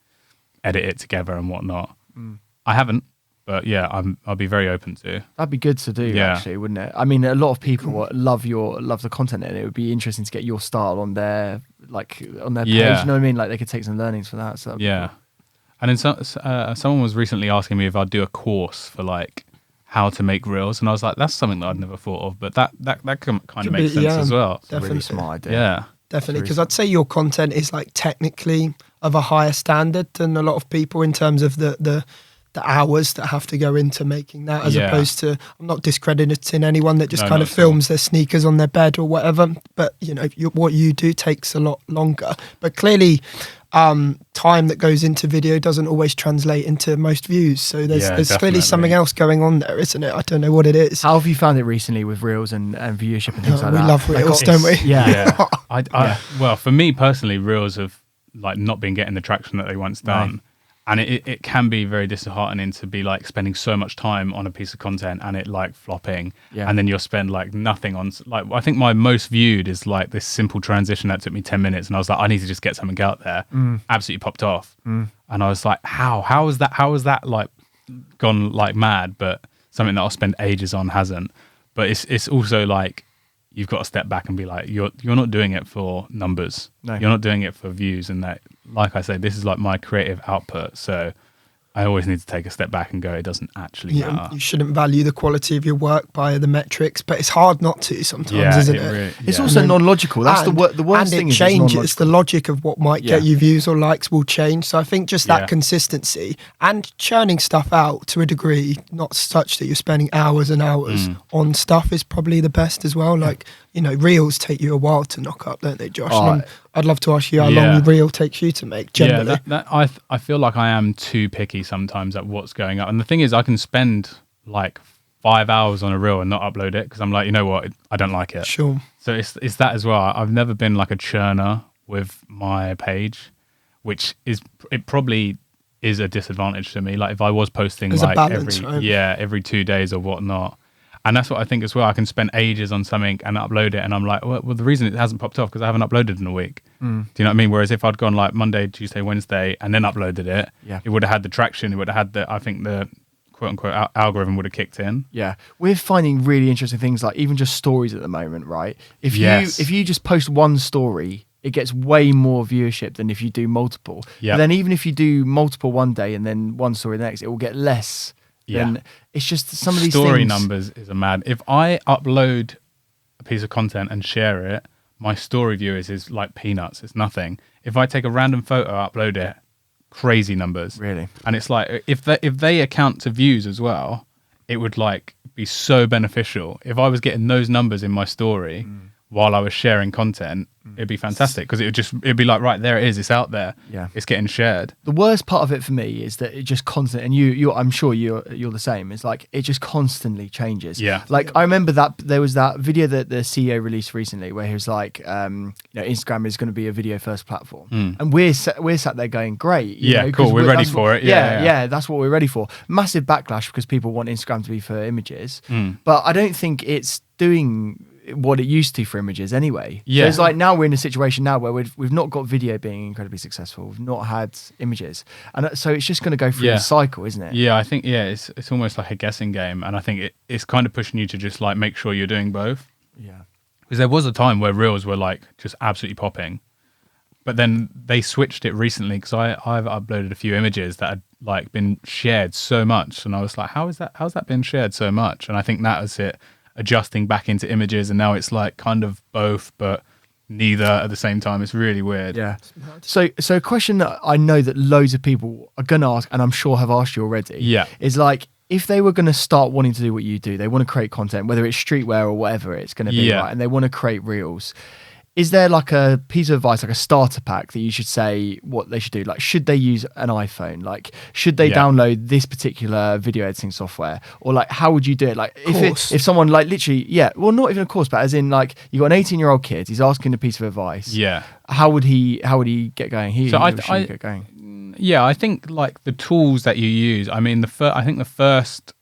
edit it together and whatnot. I haven't. But yeah, I'll be very open to. That'd be good to do, actually, wouldn't it? I mean, a lot of people love the content, and it would be interesting to get your style on their page. You know what I mean? Like they could take some learnings for that. So cool. And then someone was recently asking me if I'd do a course for like how to make reels, and I was like, that's something that I'd never thought of, but that kind of makes sense as well. It's a really smart idea. Yeah. definitely. Because I'd say your content is like technically of a higher standard than a lot of people in terms of the hours that have to go into making that, as opposed to, I'm not discrediting anyone that just kind of films their sneakers on their bed or whatever, but you know, what you do takes a lot longer. But clearly time that goes into video doesn't always translate into most views, so there's clearly something else going on there, isn't it? I don't know what it is. How have you found it recently with reels and viewership and things like that? We love reels, don't we? Yeah. Well, for me personally, reels have like not been getting the traction that they once done. Right. And it can be very disheartening to be like spending so much time on a piece of content and it like flopping, and then you'll spend like nothing on, like, I think my most viewed is like this simple transition that took me 10 minutes and I was like, I need to just get something out there. Absolutely popped off. And I was like, how is that like gone like mad, but something that I'll spend ages on hasn't. But it's also like, you've got to step back and be like, you're not doing it for numbers. No. You're not doing it for views. And that, like I say, this is like my creative output. So I always need to take a step back and go, it doesn't actually matter. You shouldn't value the quality of your work by the metrics, but it's hard not to sometimes, isn't it? Really, it's also non-logical. That's the worst thing. And it changes. The logic of what might get you views or likes will change. So I think just that consistency and churning stuff out to a degree, not such that you're spending hours and hours on stuff, is probably the best as well. Like, you know, reels take you a while to knock up, don't they, Josh? And I'd love to ask you how long the reel takes you to make, generally. I feel like I am too picky sometimes at what's going up. And the thing is, I can spend like 5 hours on a reel and not upload it because I'm like, you know what, I don't like it. Sure. So it's that as well. I've never been like a churner with my page, which it probably is a disadvantage to me. Like if I was posting There's like a balance, right? every 2 days or whatnot. And that's what I think as well. I can spend ages on something and upload it, and I'm like, well, the reason it hasn't popped off because I haven't uploaded in a week. Do you know what I mean? Whereas if I'd gone like Monday, Tuesday, Wednesday, and then uploaded it, it would have had the traction. It would have had I think the quote unquote algorithm would have kicked in. Yeah, we're finding really interesting things like even just stories at the moment, right? If you just post one story, it gets way more viewership than if you do multiple. Yeah. Then even if you do multiple one day and then one story the next, it will get less. Then it's just some of these story things. Numbers is a mad. If I upload a piece of content and share it, my story viewers is like peanuts. It's nothing. If I take a random photo, upload it, crazy numbers. Really. And it's like if they account to views as well, it would like be so beneficial. If I was getting those numbers in my story while I was sharing content, it'd be fantastic because it'd be like, right, there it is, it's out there, it's getting shared. The worst part of it for me is that it just constantly, and you I'm sure you're the same, it's like it just constantly changes. Like I remember that there was that video that the CEO released recently where he was like, Instagram is going to be a video first platform, and we're sat there going, great, cool, we're ready for it. That's what we're ready for. Massive backlash because people want Instagram to be for images, but I don't think it's doing what it used to for images anyway. So it's like now we're in a situation now where we've not got video being incredibly successful. We've not had images, and so it's just going to go through the cycle, isn't it? I think it's almost like a guessing game, and I think it's kind of pushing you to just like make sure you're doing both. Because there was a time where reels were like just absolutely popping, but then they switched it recently because I've uploaded a few images that had like been shared so much, and I was like, how's that been shared so much? And I think that was it, adjusting back into images, and now it's like kind of both but neither at the same time. It's really weird. So a question that I know that loads of people are gonna ask, and I'm sure have asked you already, is like, if they were going to start wanting to do what you do, they want to create content, whether it's streetwear or whatever it's going to be, right? And they want to create reels. Is there like a piece of advice, like a starter pack that you should say what they should do? Like, should they use an iPhone? Like, should they download this particular video editing software? Or like, how would you do it? Like, if someone like literally, well, not even a course, but as in like, you got an 18-year-old kid, he's asking a piece of advice. How would he get going? I get going. I think like the tools that you use. I mean, I think the first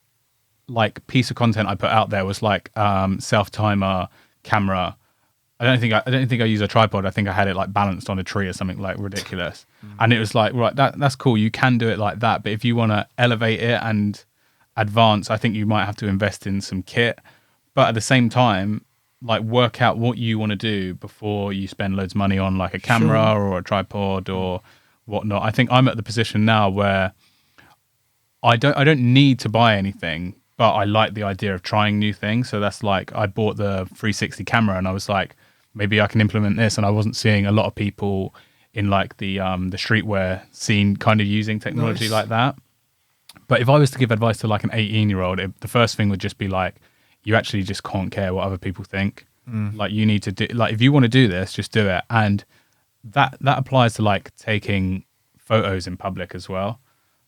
like piece of content I put out there was like self timer camera. I don't think I use a tripod. I think I had it like balanced on a tree or something like ridiculous. And it was like, right, that's cool. You can do it like that. But if you want to elevate it and advance, I think you might have to invest in some kit. But at the same time, like work out what you want to do before you spend loads of money on like a camera or a tripod or whatnot. I think I'm at the position now where I don't need to buy anything, but I like the idea of trying new things. So that's like, I bought the 360 camera and I was like, maybe I can implement this. And I wasn't seeing a lot of people in like the streetwear scene kind of using technology like that. But if I was to give advice to like an 18-year-old, the first thing would just be like, you actually just can't care what other people think. Like you need to do, like if you want to do this, just do it. And that applies to like taking photos in public as well.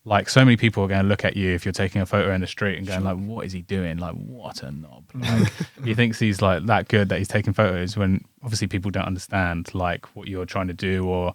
Like so many people are going to look at you if you're taking a photo in the street and going like, what is he doing? Like, what a knob. Like, he thinks he's like that good that he's taking photos, when obviously people don't understand like what you're trying to do or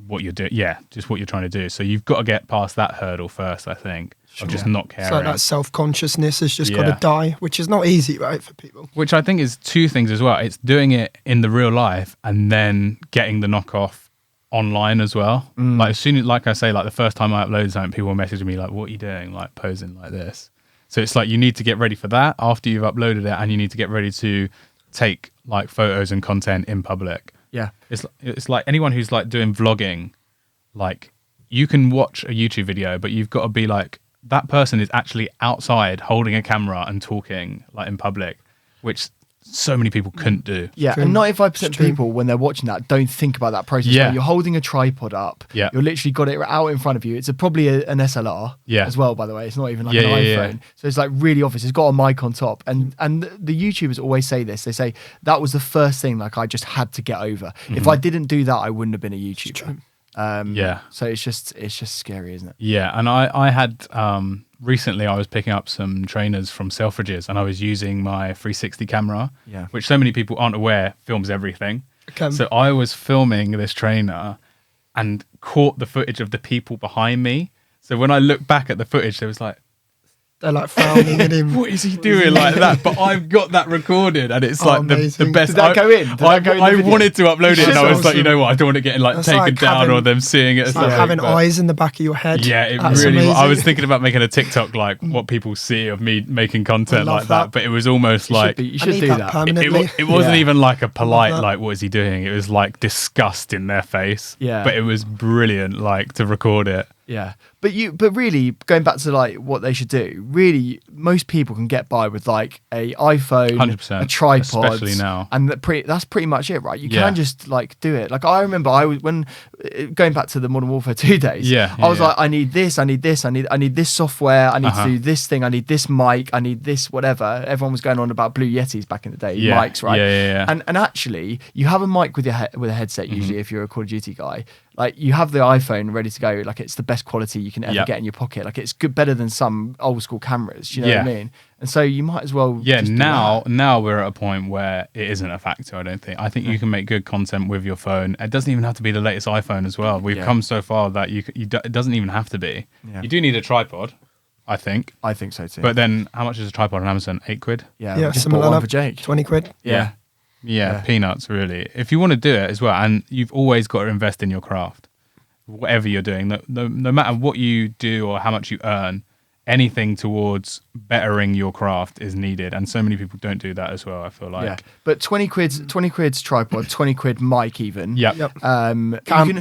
what you're doing. Yeah, just what you're trying to do. So you've got to get past that hurdle first, I think, of just not caring. So that self-consciousness has just got to die, which is not easy, right, for people. Which I think is two things as well. It's doing it in the real life and then getting the knockoff online as well. Like as soon as, like I say, like the first time I uploaded something, people were messaging me like, what are you doing? Like posing like this. So it's like you need to get ready for that after you've uploaded it, and you need to get ready to take like photos and content in public. Yeah. It's like anyone who's like doing vlogging, like you can watch a YouTube video, but you've got to be like, that person is actually outside holding a camera and talking like in public, which so many people couldn't do. Yeah, and 95% of people, when they're watching that, don't think about that process. Yeah. Where you're holding a tripod up. Yeah. You're literally got it out in front of you. It's probably an SLR as well, by the way. It's not even like an iPhone. Yeah. So it's like really obvious. It's got a mic on top. And the YouTubers always say this. They say, that was the first thing like I just had to get over. If I didn't do that, I wouldn't have been a YouTuber. So it's just scary, isn't it? Yeah, and I had recently I was picking up some trainers from Selfridges, and I was using my 360 camera, which so many people aren't aware films everything. So I was filming this trainer and caught the footage of the people behind me. So when I look back at the footage, there was like, they're like frowning at him. What is he doing like that? But I've got that recorded, and it's like the best. Did that go in? I wanted to upload it, and I was like, you know what? I don't want it getting like taken down or them seeing it. It's like having eyes in the back of your head. Yeah, it really. I was thinking about making a TikTok like what people see of me making content like that, but it was almost like you should do that. It wasn't even like a polite like, what is he doing? It was like disgust in their face. Yeah, but it was brilliant, like to record it. Yeah, but really going back to like what they should do. Really, most people can get by with like a iPhone, 100%, a tripod, especially now, and that's pretty much it, right? You can just like do it. Like I remember, when going back to the Modern Warfare 2 days. I was like, I need this, I need this, I need this software, I need to do this thing, I need this mic, I need this whatever. Everyone was going on about Blue Yetis back in the day, mics, right? And actually, you have a mic with with a headset usually if you're a Call of Duty guy. Like you have the iPhone ready to go. Like it's the best quality you can ever get in your pocket. Like it's better than some old school cameras. Do you know what I mean? And so you might as well. Yeah. Now we're at a point where it isn't a factor. I don't think. I think you can make good content with your phone. It doesn't even have to be the latest iPhone as well. We've come so far that it doesn't even have to be. Yeah. You do need a tripod, I think. I think so too. But then, how much is a tripod on Amazon? £8? Yeah. Just bought one for Jake. 20 quid. Yeah, peanuts, really. If you want to do it as well, and you've always got to invest in your craft, whatever you're doing, no matter what you do or how much you earn, anything towards bettering your craft is needed. And so many people don't do that as well, I feel like. Yeah, but 20 quid's tripod, 20 quid mic even. Yep.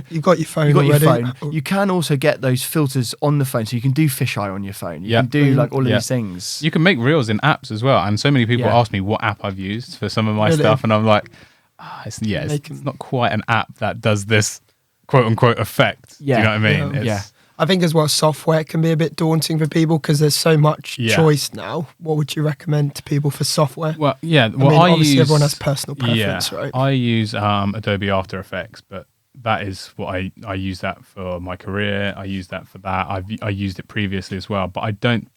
You've got your phone already. You can also get those filters on the phone, so you can do fisheye on your phone. You can do like all of these things. You can make reels in apps as well. And so many people ask me what app I've used for some of my stuff, and I'm like, it's not quite an app that does this quote unquote effect. Do you know what I mean? I think as well, software can be a bit daunting for people because there's so much choice now. What would you recommend to people for software? Well, obviously everyone has personal preference, right? I use Adobe After Effects, but that is what I use that for my career. I use that for that. I used it previously as well, but I don't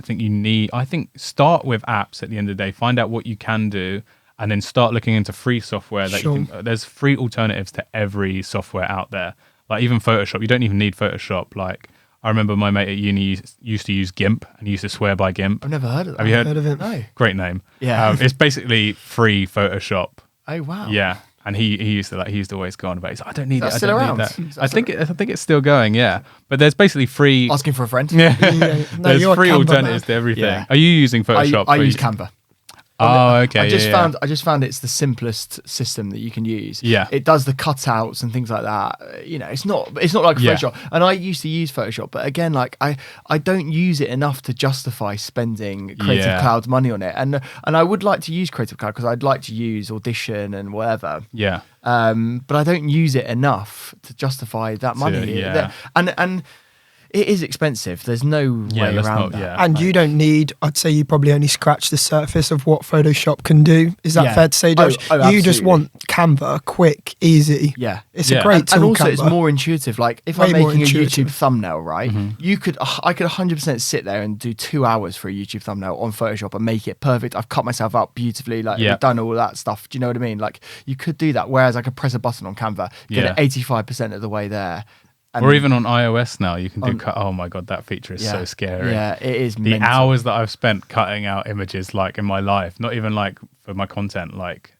think you need. I think start with apps at the end of the day. Find out what you can do, and then start looking into free software that you can. There's free alternatives to every software out there. Like even Photoshop, you don't even need Photoshop. Like I remember my mate at uni used to use GIMP, and he used to swear by GIMP. I've never heard of that. Have you heard of it? No. Great name. Yeah. It's basically free Photoshop. Oh wow. Yeah, and he used to always go on about it. He's like, I don't need it. Still around? I think it's still going. Yeah, but there's basically free. Asking for a friend. Yeah. There's free alternatives to everything. Yeah. Are you using Photoshop? I use Canva. Okay. I just found it's the simplest system that you can use. Yeah. It does the cutouts and things like that. You know, it's not like Photoshop. And I used to use Photoshop, but again, like I don't use it enough to justify spending Creative Cloud's money on it. And I would like to use Creative Cloud because I'd like to use Audition and whatever. Yeah. But I don't use it enough to justify that money. Yeah. And it is expensive. There's no way around that. Yeah. And you don't need, I'd say you probably only scratch the surface of what Photoshop can do. Is that fair to say, Josh? You just want Canva, quick, easy. Yeah. It's a great tool, and also Canva. it's more intuitive. Like if I'm making a YouTube thumbnail, right, I could 100% sit there and do 2 hours for a YouTube thumbnail on Photoshop and make it perfect. I've cut myself out beautifully, like I've done all that stuff. Do you know what I mean? Like you could do that, whereas I could press a button on Canva, get it 85% of the way there. Or even on iOS now, you can do cut. Oh my God, that feature is so scary. Yeah, it is. The hours that I've spent cutting out images, like in my life, not even like for my content, like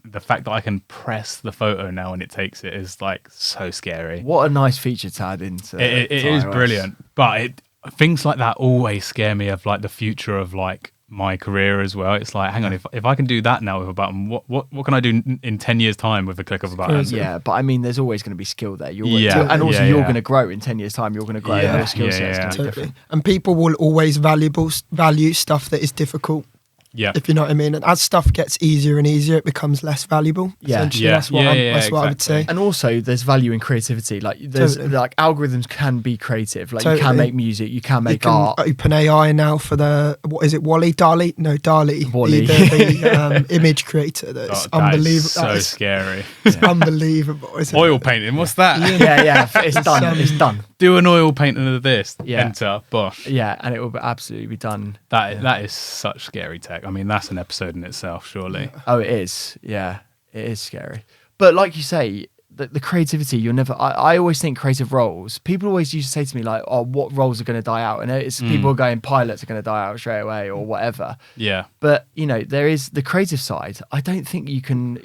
the fact that I can press the photo now and it takes it is like so scary. What a nice feature to add into it is brilliant, but things like that always scare me of like the future of like my career as well. It's like, hang on, if I can do that now with a button, what can I do in 10 years time with a click of a button? Yeah, but I mean, there's always going to be skill there. And also you're going to grow in 10 years time. You're going to grow. Your skill set is going to be different. And people will always value stuff that is difficult. Yeah, if you know what I mean. And as stuff gets easier and easier, it becomes less valuable. Essentially, that's what I would say. And also, there's value in creativity. Like there's like algorithms can be creative. Like you can make music, you can make art. Open AI now for the DALL-E. Wall-E. The image creator. That's unbelievable. So scary. It's unbelievable. Isn't oil it? painting. What's that? Yeah. It's done. It's done. Do an oil painting of this. Enter. Bosh. Yeah, and it will absolutely be done. That is such scary tech. I mean, that's an episode in itself, surely. Oh, it is. Yeah, it is scary. But like you say, the creativity, you'll never... I always think creative roles, people always used to say to me like, oh, what roles are going to die out? And it's people are going, pilots are going to die out straight away or whatever. Yeah. But, you know, there is the creative side. I don't think you can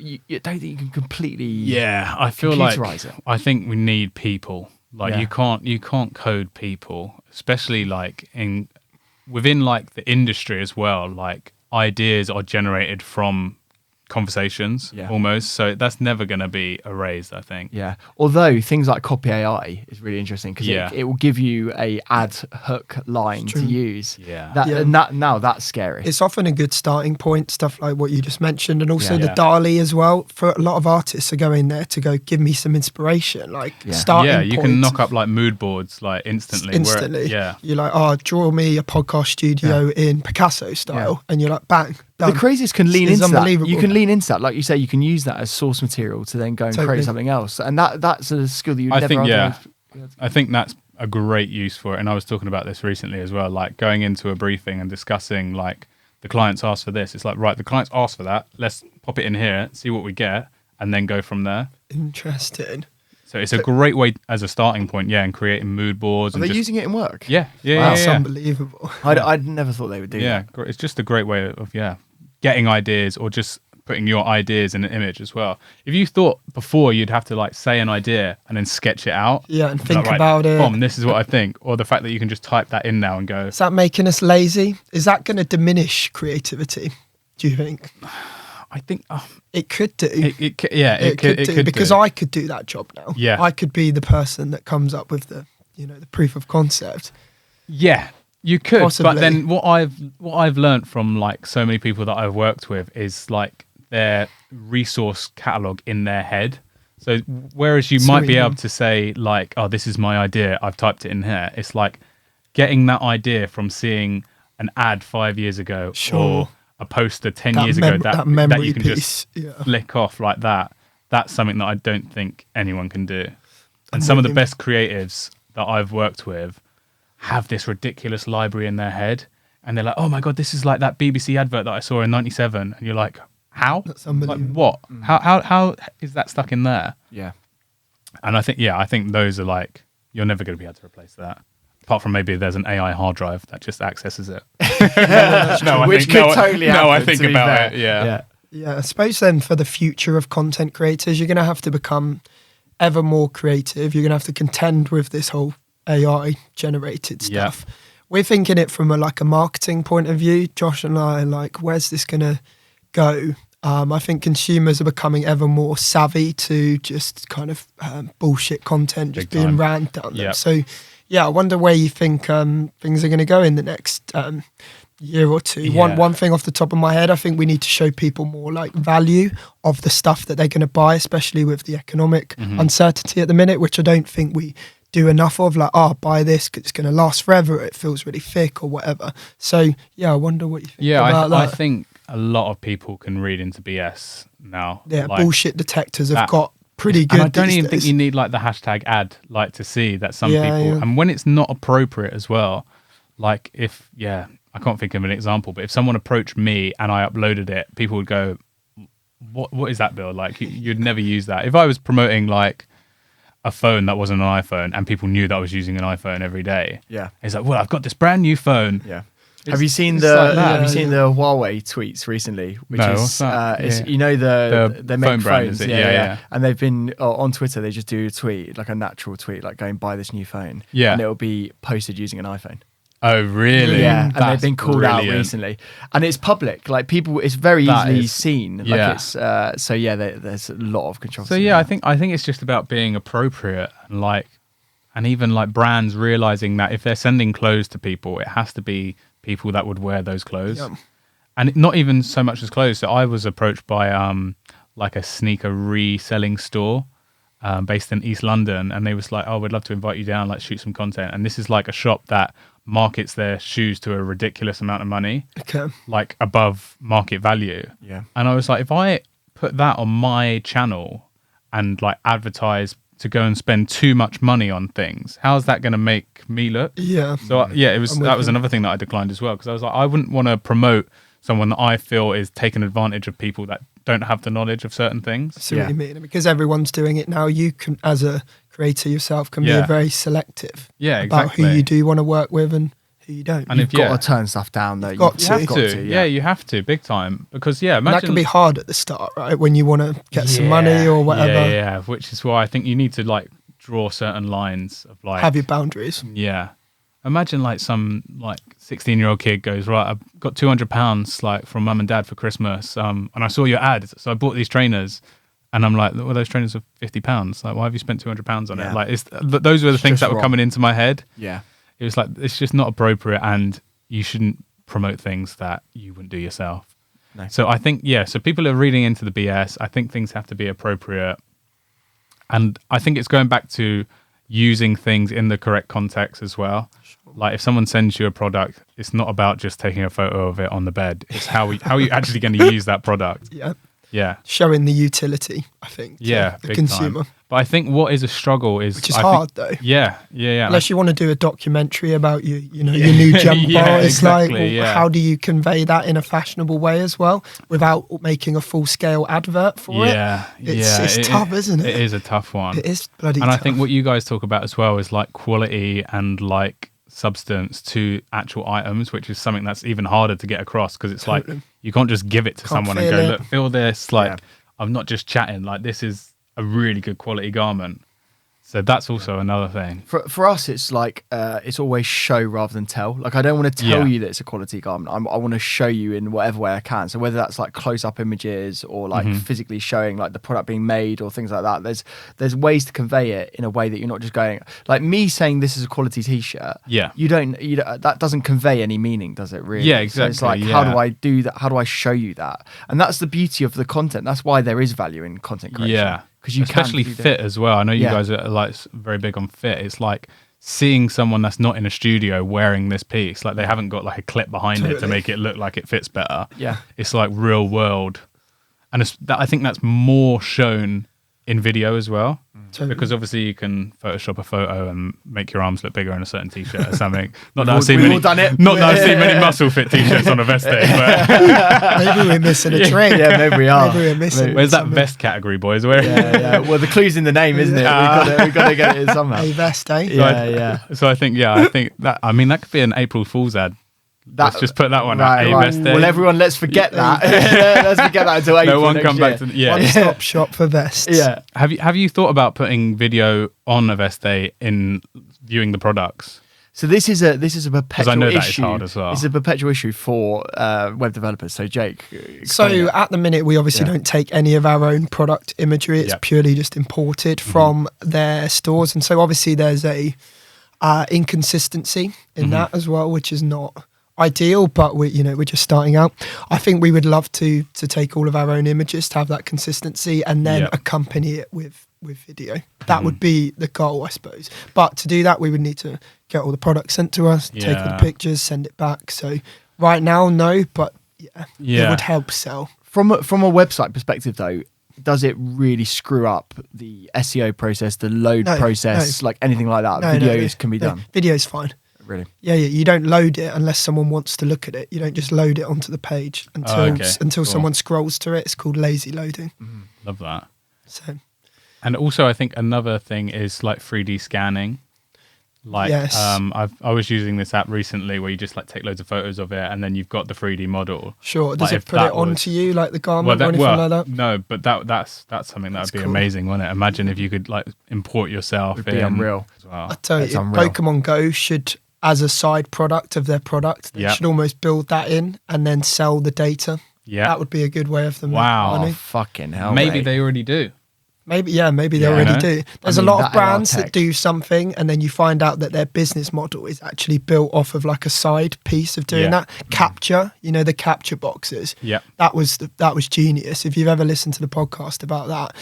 completely I feel like it. I think we need people. Like you can't code people, especially like within like the industry as well. Like ideas are generated from conversations almost, so that's never going to be erased, I think. Although things like copy AI is really interesting because it will give you a ad hook line to use. And now that's scary. It's often a good starting point, stuff like what you just mentioned, and also the DALL-E as well. For a lot of artists are going there to go give me some inspiration, like starting you can knock up like mood boards like instantly. You're like, draw me a podcast studio in Picasso style, and you're like, bang. The craziest can lean into that. You can lean into that, like you say. You can use that as source material to then go and create something else, and that's a skill that you never. I think that's a great use for it. And I was talking about this recently as well, like going into a briefing and discussing like the clients asked for this. It's like, right, the clients asked for that. Let's pop it in here, see what we get, and then go from there. Interesting. So it's a great way as a starting point, and creating mood boards. Are they using it in work? Yeah. That's unbelievable. I'd never thought they would do that. Yeah, it's just a great way of getting ideas or just putting your ideas in an image as well. If you thought before you'd have to like say an idea and then sketch it out. Yeah, and think about it. Boom, this is what I think. Or the fact that you can just type that in now and go. Is that making us lazy? Is that going to diminish creativity, do you think? I think it could do. It could do. Because I could do that job now. Yeah. I could be the person that comes up with the proof of concept. Yeah. You could, possibly. But then what I've learned from like so many people that I've worked with is like their resource catalog in their head. So whereas you might be able to say like, oh, this is my idea, I've typed it in here. It's like getting that idea from seeing an ad 5 years ago or a poster 10 years ago that you can just flick off like that. That's something that I don't think anyone can do. And some of the best creatives that I've worked with have this ridiculous library in their head, and they're like, oh my God, this is like that BBC advert that I saw in '97. And you're like, how? That's unbelievable. Like, what? How is that stuck in there? Yeah. And I think those are like, you're never going to be able to replace that. Apart from maybe there's an AI hard drive that just accesses it. I think about it. Yeah. I suppose then for the future of content creators, you're going to have to become ever more creative. You're going to have to contend with this whole AI generated stuff. we're thinking it from a marketing point of view. Josh and I are like, where's this gonna go? I think consumers are becoming ever more savvy to just kind of bullshit content just being rammed down them. So yeah, I wonder where you think things are going to go in the next year or two. One thing off the top of my head, I think we need to show people more value of the stuff that they're going to buy, especially with the economic uncertainty at the minute, which I don't think we do enough of. Buy this because it's going to last forever. It feels really thick or whatever. So yeah, I wonder what you think about that. I think a lot of people can read into BS now. Yeah, bullshit detectors have got pretty good. And I don't even think you need the hashtag ad to see that some people, and when it's not appropriate as well, I can't think of an example, but if someone approached me and I uploaded it, people would go, what is that, Bill? You'd never use that. If I was promoting a phone that wasn't an iPhone and people knew that I was using an iPhone every day, it's like, well, I've got this brand new phone. Have you seen the Huawei tweets recently? Which is they make phones, and they've been on Twitter. They just do a tweet, a natural tweet, going buy this new phone, and it'll be posted using an iPhone. Oh really? Yeah, and they've been called out recently, and it's public. People, it's very easily seen. There's a lot of controversy. So yeah, I think it's just about being appropriate and even brands realizing that if they're sending clothes to people, it has to be people that would wear those clothes. And not even so much as clothes. So I was approached by a sneaker reselling store based in East London, and they was like, oh, we'd love to invite you down, shoot some content. And this is a shop that markets their shoes to a ridiculous amount of money, above market value. And I was like, if I put that on my channel and advertise to go and spend too much money on things, how's that going to make me look? So that was another thing that I declined as well, because I was like, I wouldn't want to promote someone that I feel is taking advantage of people that don't have the knowledge of certain things. I see what you mean. Because everyone's doing it now, you can, as a creator yourself, can be very selective about who you do want to work with and who you don't. And you've got to turn stuff down, though. You have to. Yeah, you have to, big time. Because, imagine... And that can be hard at the start, right? When you want to get some money or whatever. Yeah, which is why I think you need to, draw certain lines of, have your boundaries. Yeah. Imagine, some, 16-year-old kid goes, right, I've got £200, from mum and dad for Christmas, and I saw your ad, so I bought these trainers. And I'm like, well, those trainers are £50. Why have you spent £200 on it? Those were the things that were coming into my head. Yeah. It was it's just not appropriate, and you shouldn't promote things that you wouldn't do yourself. No. So I think, so people are reading into the BS. I think things have to be appropriate. And I think it's going back to using things in the correct context as well. Sure. If someone sends you a product, it's not about just taking a photo of it on the bed. It's how are you actually going to use that product? Yeah. Showing the utility, I think, to the consumer. Time. But I think what is a struggle is... Which is hard, though. Yeah. Unless you want to do a documentary about your new jumper. It's how do you convey that in a fashionable way as well without making a full-scale advert for it? It's tough, isn't it? It is a tough one. It is bloody tough. tough. And I think what you guys talk about as well is quality and substance to actual items, which is something that's even harder to get across, because it's you can't just give it to someone and go, look, feel this. I'm not just chatting. This is a really good quality garment. So that's also another thing. For us, it's it's always show rather than tell. I don't want to tell you that it's a quality garment. I want to show you in whatever way I can. So whether that's close-up images or physically showing the product being made or things like that. There's ways to convey it in a way that you're not just going me saying this is a quality t-shirt. Yeah. You don't that doesn't convey any meaning, does it? Really? Yeah, exactly. So it's how do I do that? How do I show you that? And that's the beauty of the content. That's why there is value in content creation. Yeah. You especially fit as well. I know you guys are very big on fit. It's seeing someone that's not in a studio wearing this piece, they haven't got a clip behind it to make it look like it fits better. Yeah, it's real world, and I think that's more shown in video as well. Totally. Because obviously you can Photoshop a photo and make your arms look bigger in a certain t-shirt or something. Not that I've seen many muscle fit t-shirts on a vest day, but maybe we're missing a trick. Yeah, maybe we are. Maybe we're missing. Where's that vest category, boys? Where? Yeah. Well, the clue's in the name, isn't it? We've got to get it somehow. A vest, eh? Yeah. So I think that. I mean, that could be an April Fool's ad. Let's just put that one out. Best day. Well, everyone, let's forget that. Let's forget that until April. No one come back to one-stop shop for vests. Yeah. Have you thought about putting video on a vest day in viewing the products? So this is a perpetual I know issue. that is hard as well. It's a perpetual issue for web developers. So Jake, so at the minute we obviously don't take any of our own product imagery. It's purely just imported from their stores, and so obviously there's a inconsistency in that as well, which is not ideal. But we're just starting out. I think we would love to take all of our own images to have that consistency, and then accompany it with video. That would be the goal, I suppose. But to do that, we would need to get all the products sent to us, take all the pictures, send it back. So right now, no, but it would help sell. From a website perspective, though, does it really screw up the SEO process, the load process, like anything like that? Videos can be done. Video's fine. Really? Yeah. You don't load it unless someone wants to look at it. You don't just load it onto the page until someone scrolls to it. It's called lazy loading. Love that. So. And also, I think another thing is like 3D scanning. Like, I was using this app recently where you just like take loads of photos of it, and then you've got the 3D model. Sure. Does it put it onto you like the garment or anything like that? No, but that's something that would be amazing, wouldn't it? Imagine if you could like import yourself. It'd be unreal. As well. I tell you, Pokemon Go should, as a side product of their product, they should almost build that in and then sell the data. Yeah, that would be a good way of them. Wow, money. Fucking hell! Maybe they already do. Maybe they already do. There's a lot of brands that do something, and then you find out that their business model is actually built off of like a side piece of doing that. Capture, the capture boxes. Yeah, that was genius. If you've ever listened to the podcast about that,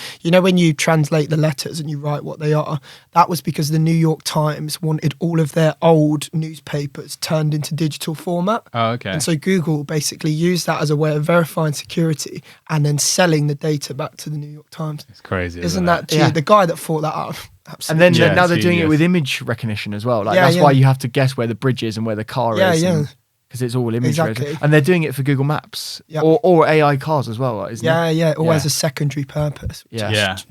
when you translate the letters and you write what they are, that was because the New York Times wanted all of their old newspapers turned into digital format. Oh, okay. And so Google basically used that as a way of verifying security and then selling the data back to the New York Times. It's crazy. Isn't that the guy that thought that up? Absolutely. And then now they're doing it with image recognition as well. Like that's why you have to guess where the bridge is and where the car is. Because it's all image. Exactly. And they're doing it for Google Maps or AI cars as well, isn't it? Yeah. It all has a secondary purpose.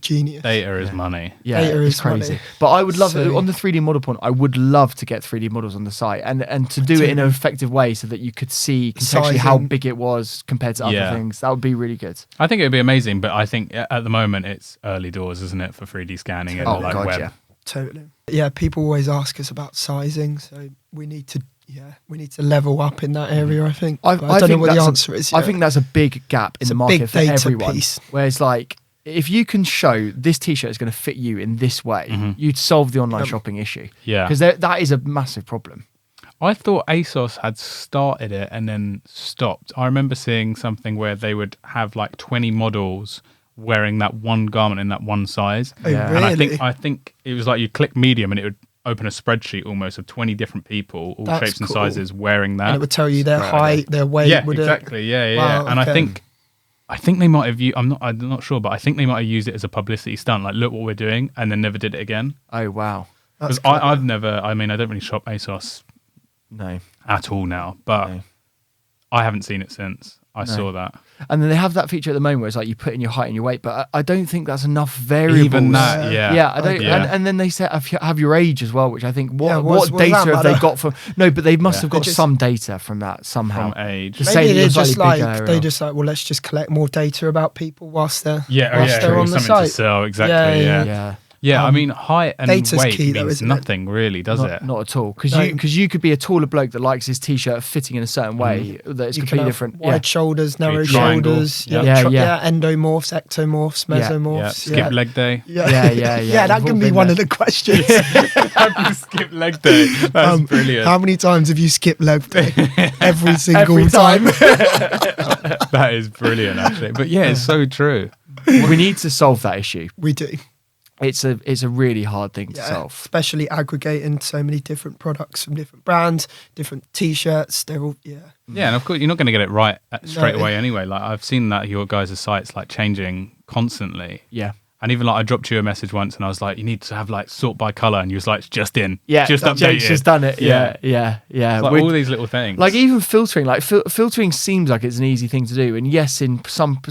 Genius. Data is money. Yeah, data is crazy. Money. But I would love on the 3D model point. I would love to get 3D models on the site and to do it in an effective way so that you could see contextually how big it was compared to other things. That would be really good. I think it would be amazing, but I think at the moment it's early doors, isn't it, for 3D scanning and web. Yeah. Totally. Yeah, people always ask us about sizing, so we need to level up in that area, I think. I don't know what the answer is. I think that's a big gap in the market for everyone. Where it's like, if you can show this t-shirt is going to fit you in this way, you'd solve the online shopping issue. Yeah. Because that is a massive problem. I thought ASOS had started it and then stopped. I remember seeing something where they would have like 20 models wearing that one garment in that one size. Oh, really? And I think it was like you click medium and it would open a spreadsheet almost of 20 different people, all shapes and sizes, wearing that. And it would tell you their height, their weight. Yeah, exactly. Yeah. Wow, and okay. I think they might have used, I'm not sure, but I think they might have used it as a publicity stunt, like, look what we're doing, and then never did it again. Oh, wow. Because I don't really shop ASOS at all now, but I haven't seen it since. I saw that. And then they have that feature at the moment where it's like you put in your height and your weight, but I don't think that's enough variables. Even that, Yeah, I don't. And then they say have your age as well, which I think what data have they got from? No, but they must have got some data from that somehow. From age. Maybe they're just like well, let's just collect more data about people whilst they're on the site. To sell, exactly. Yeah, I mean, height and weight means nothing, really, does it? Not at all. Because you could be a taller bloke that likes his t-shirt fitting in a certain way that is completely different. Wide shoulders, narrow shoulders. Endomorphs, ectomorphs, mesomorphs. Skip leg day. Yeah, that can be one of the questions. Skip leg day. That's brilliant. How many times have you skipped leg day? Every single time. That is brilliant, actually. But yeah, it's so true. We need to solve that issue. We do. It's a really hard thing to solve. Especially aggregating so many different products from different brands, different t-shirts. They're all, Yeah, and of course, you're not going to get it right straight away anyway. Like, I've seen that your guys' site's like changing constantly. Yeah. And even like I dropped you a message once and I was like, you need to have like sort by colour, and you was like, it's just in. Yeah, just updated. Jake's just done it. Yeah. It's like all these little things. Like even filtering, filtering seems like it's an easy thing to do. And yes, in some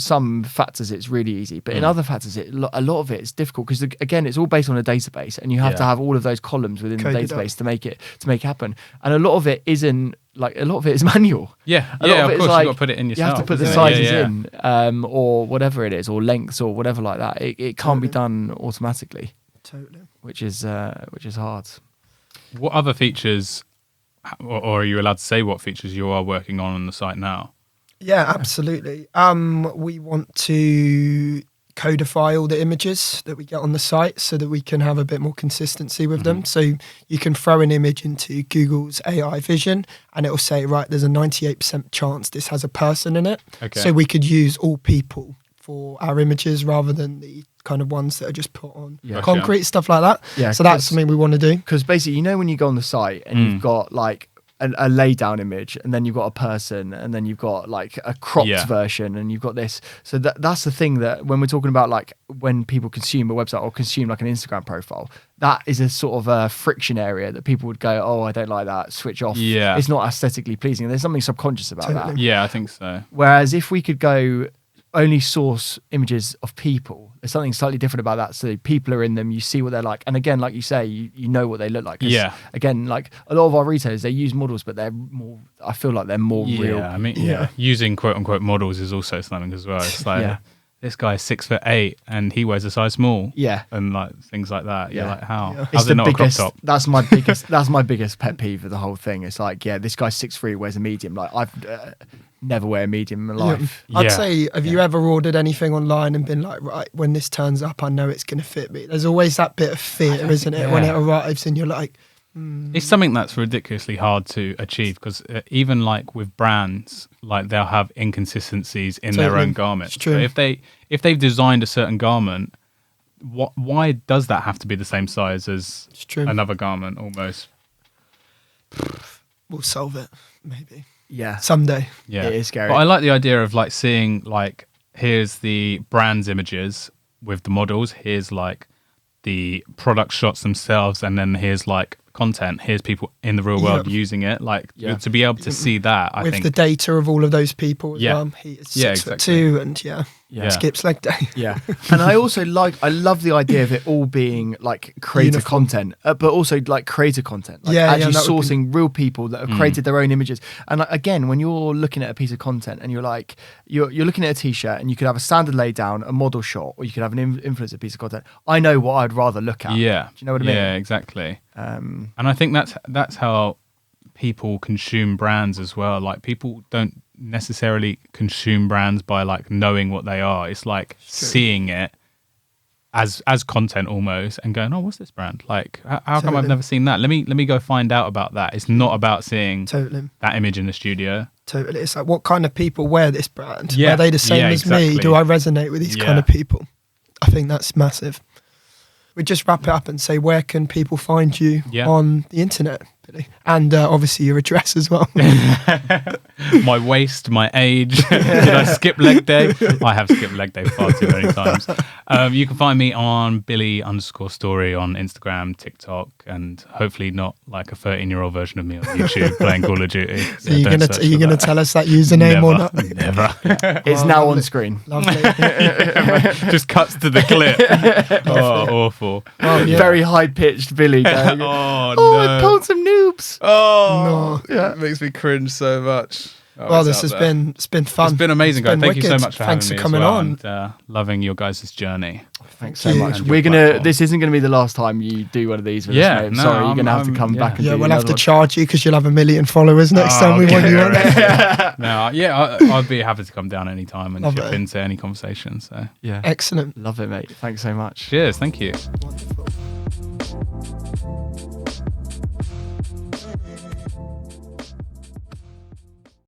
factors it's really easy, but in other factors a lot of it is difficult because again, it's all based on a database, and you have to have all of those columns within the database to make it happen. And a lot of it isn't. Like a lot of it is manual. Yeah, of course you've got to put it in yourself. You have to put the sizes in, or whatever it is, or lengths, or whatever like that. It can't be done automatically. Totally. Which is hard. What other features, or are you allowed to say what features you are working on the site now? Yeah, absolutely. We want to codify all the images that we get on the site so that we can have a bit more consistency with them. So you can throw an image into Google's AI vision and it will say, right, there's a 98% chance this has a person in it. Okay. So we could use all people for our images rather than the kind of ones that are just put on concrete, stuff like that. Yeah, so that's something we want to do. Because basically, when you go on the site and you've got like a lay down image, and then you've got a person, and then you've got like a cropped version, and you've got this. So that's the thing that when we're talking about like when people consume a website or consume like an Instagram profile, that is a sort of a friction area that people would go, oh, I don't like that, switch off. Yeah. It's not aesthetically pleasing. There's something subconscious about that. Yeah, I think so. Whereas if we could go only source images of people, there's something slightly different about that. So people are in them, you see what they're like, and again, like you say, you know what they look like. Yeah. Again, like a lot of our retailers, they use models, but they're more. I feel like they're more real. I mean, using quote unquote models is also something as well. It's like this guy's 6'8" and he wears a size small. Yeah. And like things like that. Yeah. Like how? Yeah. How's it not biggest, a crop top? That's my biggest. That's my biggest pet peeve of the whole thing. It's like, this guy's 6'3", wears a medium. Like I've. Never wear a medium in my life. I'd say, have you ever ordered anything online and been like, right, when this turns up, I know it's going to fit me? There's always that bit of fear, isn't it? When it arrives and you're like... It's something that's ridiculously hard to achieve because even like with brands, like they'll have inconsistencies in their own garments. So if they've designed a certain garment, why does that have to be the same size as another garment almost? We'll solve it, maybe. Yeah. Someday. Yeah. It is scary. But I like the idea of like seeing like, here's the brand's images with the models. Here's like the product shots themselves. And then here's like content. Here's people in the real world using it. Like to be able to see that, I think. With the data of all of those people as well. He is 6'2" and skips leg day. Yeah. And I also I love the idea of it all being like creator content, but also like creator content. Like actually sourcing real people that have created their own images. And like, again, when you're looking at a piece of content and you're like, you're looking at a t-shirt and you could have a standard lay down, a model shot, or you could have an influencer piece of content. I know what I'd rather look at. Yeah. Do you know what I mean? Yeah, exactly. And I think that's how people consume brands as well. Like people don't necessarily consume brands by like knowing what they are. It's like seeing it as content almost and going, oh, what's this brand? Like how come I've never seen that? Let me go find out about that. It's not about seeing that image in the studio. Totally. It's like, what kind of people wear this brand? Are they the same as me? Do I resonate with these kind of people? I think that's massive. We just wrap it up and say, where can people find you on the internet, Billy? And obviously your address as well. My waist, my age. Did I skip leg day? I have skipped leg day far too many times. You can find me on Billy_Storey on Instagram, TikTok, and hopefully not like a 13-year-old version of me on YouTube playing Call of Duty. So are you gonna tell us that username or not? Never. It's now on screen. Lovely. Just cuts to the clip. Oh, awful. Very high-pitched Billy going, I pulled some noobs. It makes me cringe so much. This has been fun. It's been amazing, guys. Thank you so much for Thanks having me for coming on. And, loving your guys' journey. Thanks so much. This isn't gonna be the last time you do one of these with us, mate. Sorry, you're gonna have to come back and do we'll have to charge you because you'll have 1 million followers next time we want you on. I'd be happy to come down anytime and chip into any conversation. So excellent. Love it, mate. Thanks so much. Cheers. Thank you.